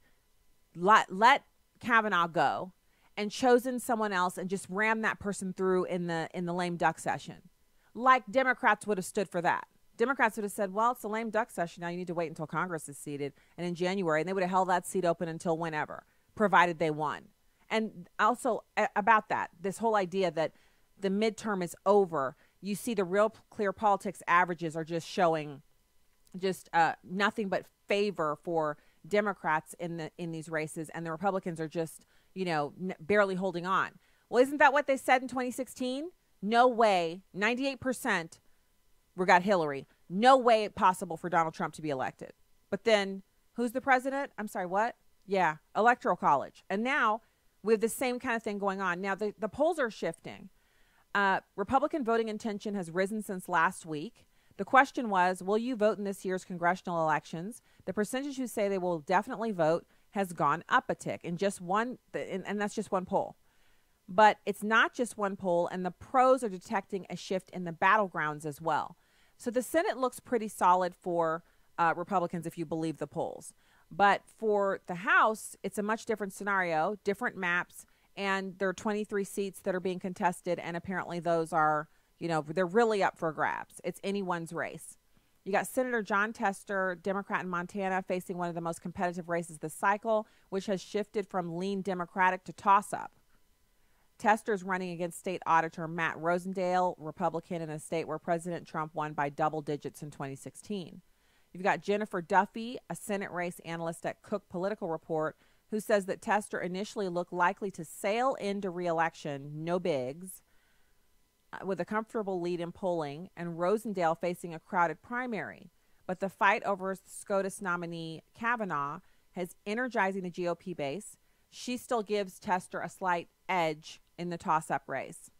let Kavanaugh go and chosen someone else and just rammed that person through in the lame duck session. Like Democrats would have stood for that. Democrats would have said, well, it's a lame duck session. Now you need to wait until Congress is seated. And in January, and they would have held that seat open until whenever, provided they won. And also about that, this whole idea that the midterm is over, you see the Real Clear Politics averages are just showing just nothing but favor for Democrats in these races, and the Republicans are just, barely holding on. Well, isn't that what they said in 2016? No way, 98% got Hillary. No way possible for Donald Trump to be elected. But then, who's the president? I'm sorry, what? Yeah, Electoral College. And now we have the same kind of thing going on. Now, the polls are shifting. Republican voting intention has risen since last week. The question was, will you vote in this year's congressional elections? The percentage who say they will definitely vote has gone up a tick in just one, and that's just one poll. But it's not just one poll, and the pros are detecting a shift in the battlegrounds as well. So the Senate looks pretty solid for Republicans if you believe the polls. But for the House, it's a much different scenario, different maps, and there are 23 seats that are being contested, and apparently those are, they're really up for grabs. It's anyone's race. You got Senator John Tester, Democrat in Montana, facing one of the most competitive races this cycle, which has shifted from lean Democratic to toss-up. Tester's running against State Auditor Matt Rosendale, Republican, in a state where President Trump won by double digits in 2016. You've got Jennifer Duffy, a Senate race analyst at Cook Political Report, who says that Tester initially looked likely to sail into re-election, no bigs, with a comfortable lead in polling, and Rosendale facing a crowded primary. But the fight over SCOTUS nominee Kavanaugh has energizing the GOP base. She still gives Tester a slight edge in the toss-up race.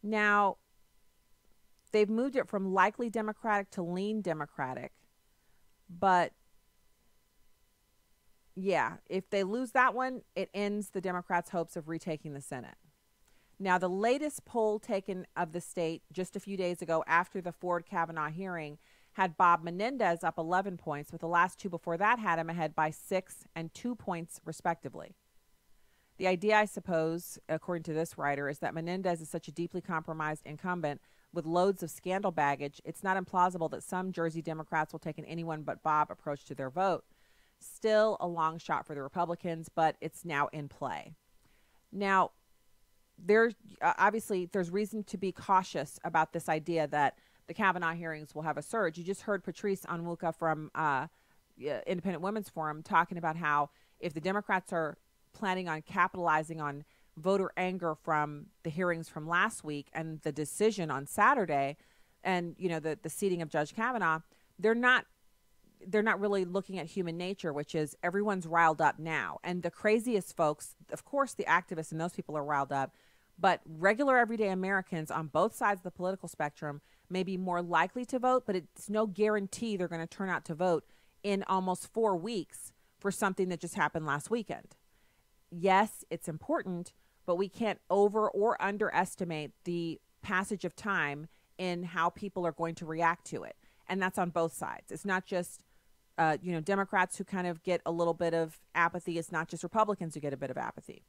Now, they've moved it from likely Democratic to lean Democratic. But, yeah, if they lose that one, it ends the Democrats' hopes of retaking the Senate. Now, the latest poll taken of the state just a few days ago after the Ford Kavanaugh hearing had Bob Menendez up 11 points, with the last two before that had him ahead by 6 and 2 points, respectively. The idea, I suppose, according to this writer, is that Menendez is such a deeply compromised incumbent with loads of scandal baggage, it's not implausible that some Jersey Democrats will take an anyone but Bob approach to their vote. Still a long shot for the Republicans, but it's now in play. Now, there's reason to be cautious about this idea that the Kavanaugh hearings will have a surge. You just heard Patrice Onwuka from Independent Women's Forum talking about how if the Democrats are planning on capitalizing on voter anger from the hearings from last week and the decision on Saturday and, the seating of Judge Kavanaugh, they're not really looking at human nature, which is everyone's riled up now. And the craziest folks, of course, the activists and those people are riled up, but regular everyday Americans on both sides of the political spectrum may be more likely to vote, but it's no guarantee they're going to turn out to vote in almost 4 weeks for something that just happened last weekend. Yes, it's important, but we can't over or underestimate the passage of time in how people are going to react to it. And that's on both sides. It's not just, Democrats who kind of get a little bit of apathy. It's not just Republicans who get a bit of apathy.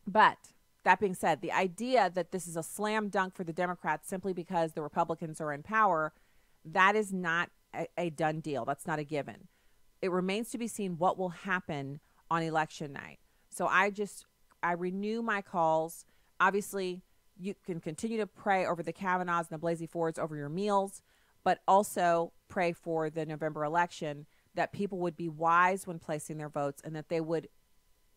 But that being said, the idea that this is a slam dunk for the Democrats simply because the Republicans are in power, that is not a done deal. That's not a given. It remains to be seen what will happen on election night. So I renew my calls. Obviously, you can continue to pray over the Kavanaughs and the Blasey Fords over your meals, but also pray for the November election. that people would be wise when placing their votes, and that they would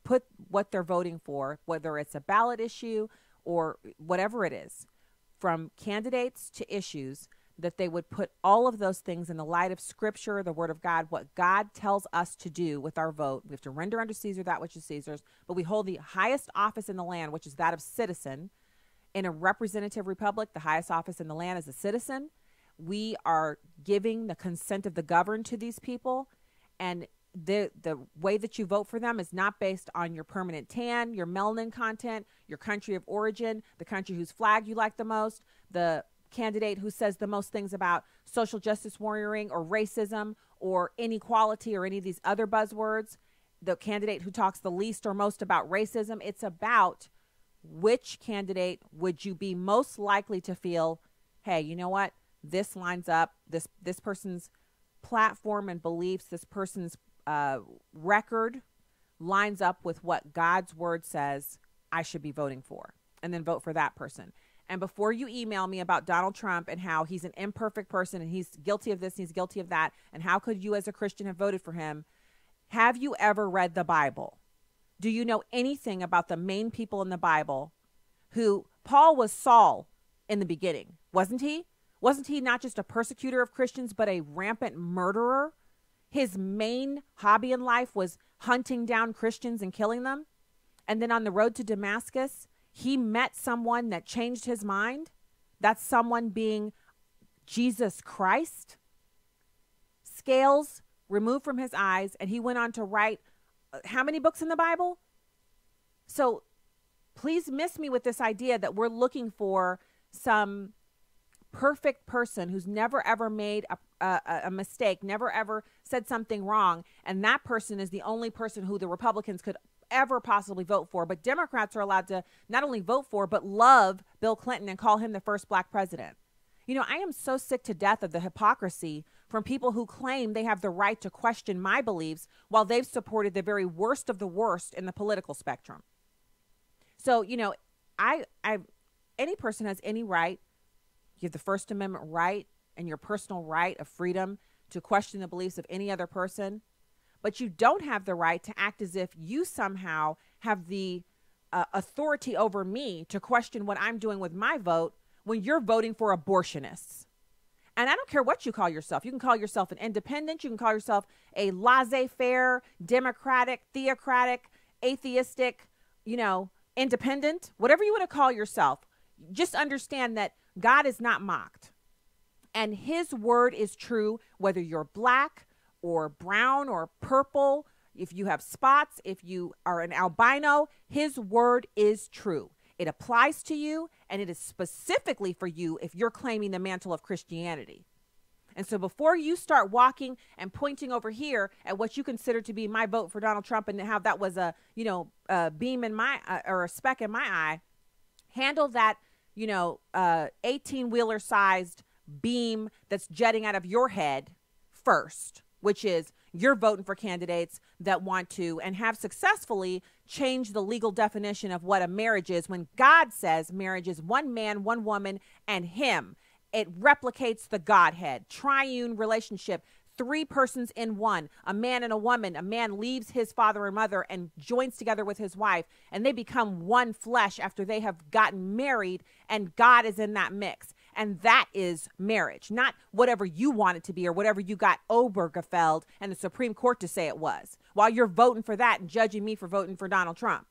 put what they're voting for, whether it's a ballot issue or whatever it is, from candidates to issues, that they would put all of those things in the light of Scripture, the Word of God, what God tells us to do with our vote. We have to render unto Caesar that which is Caesar's, but we hold the highest office in the land, which is that of citizen. In a representative republic, the highest office in the land is a citizen. We are giving the consent of the governed to these people, and the way that you vote for them is not based on your permanent tan, your melanin content, your country of origin, the country whose flag you like the most, the candidate who says the most things about social justice warrioring or racism or inequality or any of these other buzzwords, the candidate who talks the least or most about racism. It's about which candidate would you be most likely to feel, hey, you know what? This lines up, this person's platform and beliefs, this person's record lines up with what God's word says I should be voting for, and then vote for that person. And before you email me about Donald Trump and how he's an imperfect person and he's guilty of this and he's guilty of that, and how could you as a Christian have voted for him, have you ever read the Bible? Do you know anything about the main people in the Bible who, Paul was Saul in the beginning, wasn't he? Wasn't he not just a persecutor of Christians, but a rampant murderer? His main hobby in life was hunting down Christians and killing them. And then on the road to Damascus, he met someone that changed his mind. That's someone being Jesus Christ. Scales removed from his eyes, and he went on to write how many books in the Bible? So please miss me with this idea that we're looking for some perfect person who's never ever made a mistake, never ever said something wrong, and that person is the only person who the Republicans could ever possibly vote for. But Democrats are allowed to not only vote for, but love Bill Clinton and call him the first black president. You know, I am so sick to death of the hypocrisy from people who claim they have the right to question my beliefs while they've supported the very worst of the worst in the political spectrum. So, you know, any person has any right. You have the First Amendment right and your personal right of freedom to question the beliefs of any other person. But you don't have the right to act as if you somehow have the authority over me to question what I'm doing with my vote when you're voting for abortionists. And I don't care what you call yourself. You can call yourself an independent. You can call yourself a laissez-faire, democratic, theocratic, atheistic, you know, independent, whatever you want to call yourself. Just understand that God is not mocked. And his word is true, whether you're black or brown or purple, if you have spots, if you are an albino, his word is true. It applies to you, and it is specifically for you if you're claiming the mantle of Christianity. And so before you start walking and pointing over here at what you consider to be my vote for Donald Trump and how that was a, you know, a beam in my or a speck in my eye, handle that, you know, 18-wheeler sized beam that's jetting out of your head first, which is you're voting for candidates that want to and have successfully changed the legal definition of what a marriage is, when God says marriage is one man, one woman, and him. It replicates the Godhead, triune relationship, three persons in one, a man and a woman. A man leaves his father and mother and joins together with his wife, and they become one flesh after they have gotten married, and God is in that mix. And that is marriage, not whatever you want it to be or whatever you got Obergefell and the Supreme Court to say it was, while you're voting for that and judging me for voting for Donald Trump.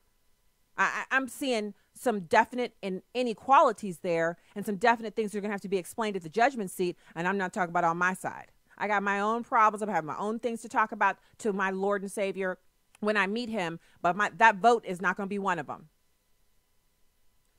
I'm seeing some definite inequalities there and some definite things that are going to have to be explained at the judgment seat, and I'm not talking about on my side. I got my own problems. I have my own things to talk about to my Lord and Savior when I meet him, but that vote is not going to be one of them.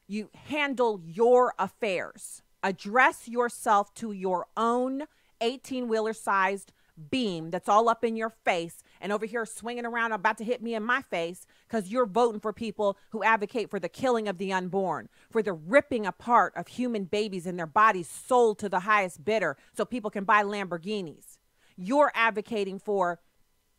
You handle your affairs. Address yourself to your own 18-wheeler sized beam that's all up in your face and over here swinging around about to hit me in my face because you're voting for people who advocate for the killing of the unborn, for the ripping apart of human babies and their bodies sold to the highest bidder so people can buy Lamborghinis. You're advocating for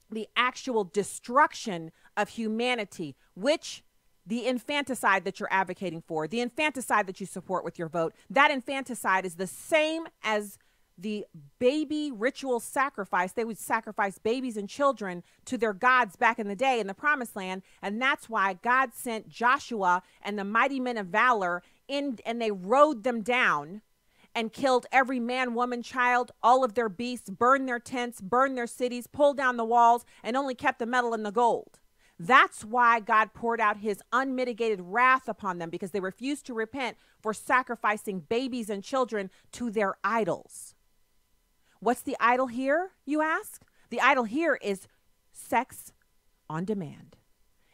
the actual destruction of humanity, which the infanticide that you're advocating for, the infanticide that you support with your vote, that infanticide is the same as the baby ritual sacrifice. They would sacrifice babies and children to their gods back in the day in the promised land. And that's why God sent Joshua and the mighty men of valor in, and they rode them down and killed every man, woman, child, all of their beasts, burned their tents, burned their cities, pulled down the walls, and only kept the metal and the gold. That's why God poured out his unmitigated wrath upon them, because they refused to repent for sacrificing babies and children to their idols. What's the idol here, you ask? The idol here is sex on demand.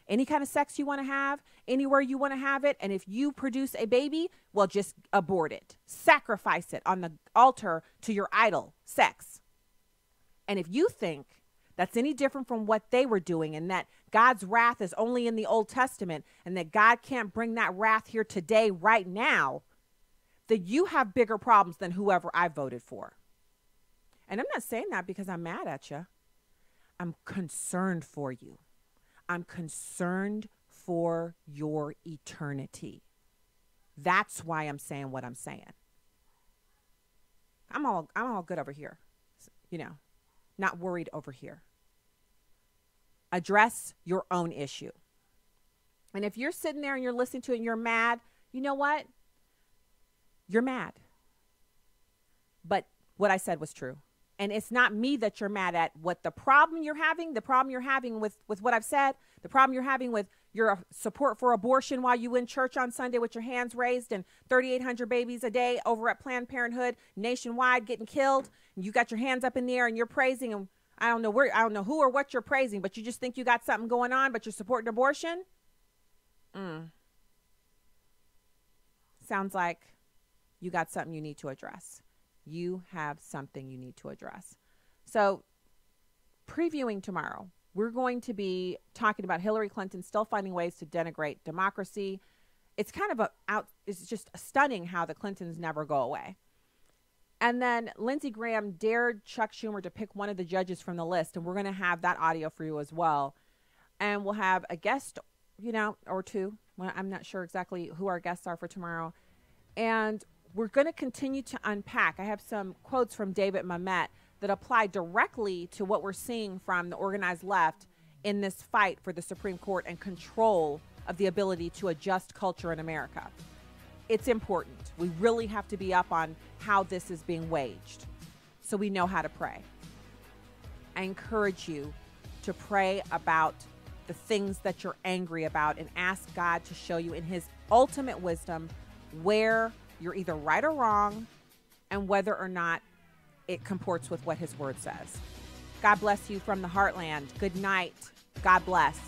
Any kind of sex you want to have, anywhere you want to have it, and if you produce a baby, well, just abort it. Sacrifice it on the altar to your idol, sex. And if you think that's any different from what they were doing, and that God's wrath is only in the Old Testament, and that God can't bring that wrath here today, right now, then you have bigger problems than whoever I voted for. And I'm not saying that because I'm mad at you. I'm concerned for you. I'm concerned for your eternity. That's why I'm saying what I'm saying. I'm all good over here. You know, not worried over here. Address your own issue. And if you're sitting there and you're listening to it and you're mad, you know what? You're mad. But what I said was true. And it's not me that you're mad at. What the problem you're having with what I've said, the problem you're having with your support for abortion while you in church on Sunday with your hands raised and 3,800 babies a day over at Planned Parenthood nationwide getting killed, and you got your hands up in the air and you're praising, and I don't know who or what you're praising, but you just think you got something going on, but you're supporting abortion? Sounds like you got something you need to address. You have something you need to address. So, previewing tomorrow, we're going to be talking about Hillary Clinton still finding ways to denigrate democracy. It's kind of it's just stunning how the Clintons never go away. And then Lindsey Graham dared Chuck Schumer to pick one of the judges from the list, and we're going to have that audio for you as well. And we'll have a guest, or two. Well, I'm not sure exactly who our guests are for tomorrow. And we're going to continue to unpack. I have some quotes from David Mamet that apply directly to what we're seeing from the organized left in this fight for the Supreme Court and control of the ability to adjust culture in America. It's important. We really have to be up on how this is being waged so we know how to pray. I encourage you to pray about the things that you're angry about and ask God to show you in his ultimate wisdom where you're either right or wrong and whether or not it comports with what his word says. God bless you from the heartland. Good night. God bless.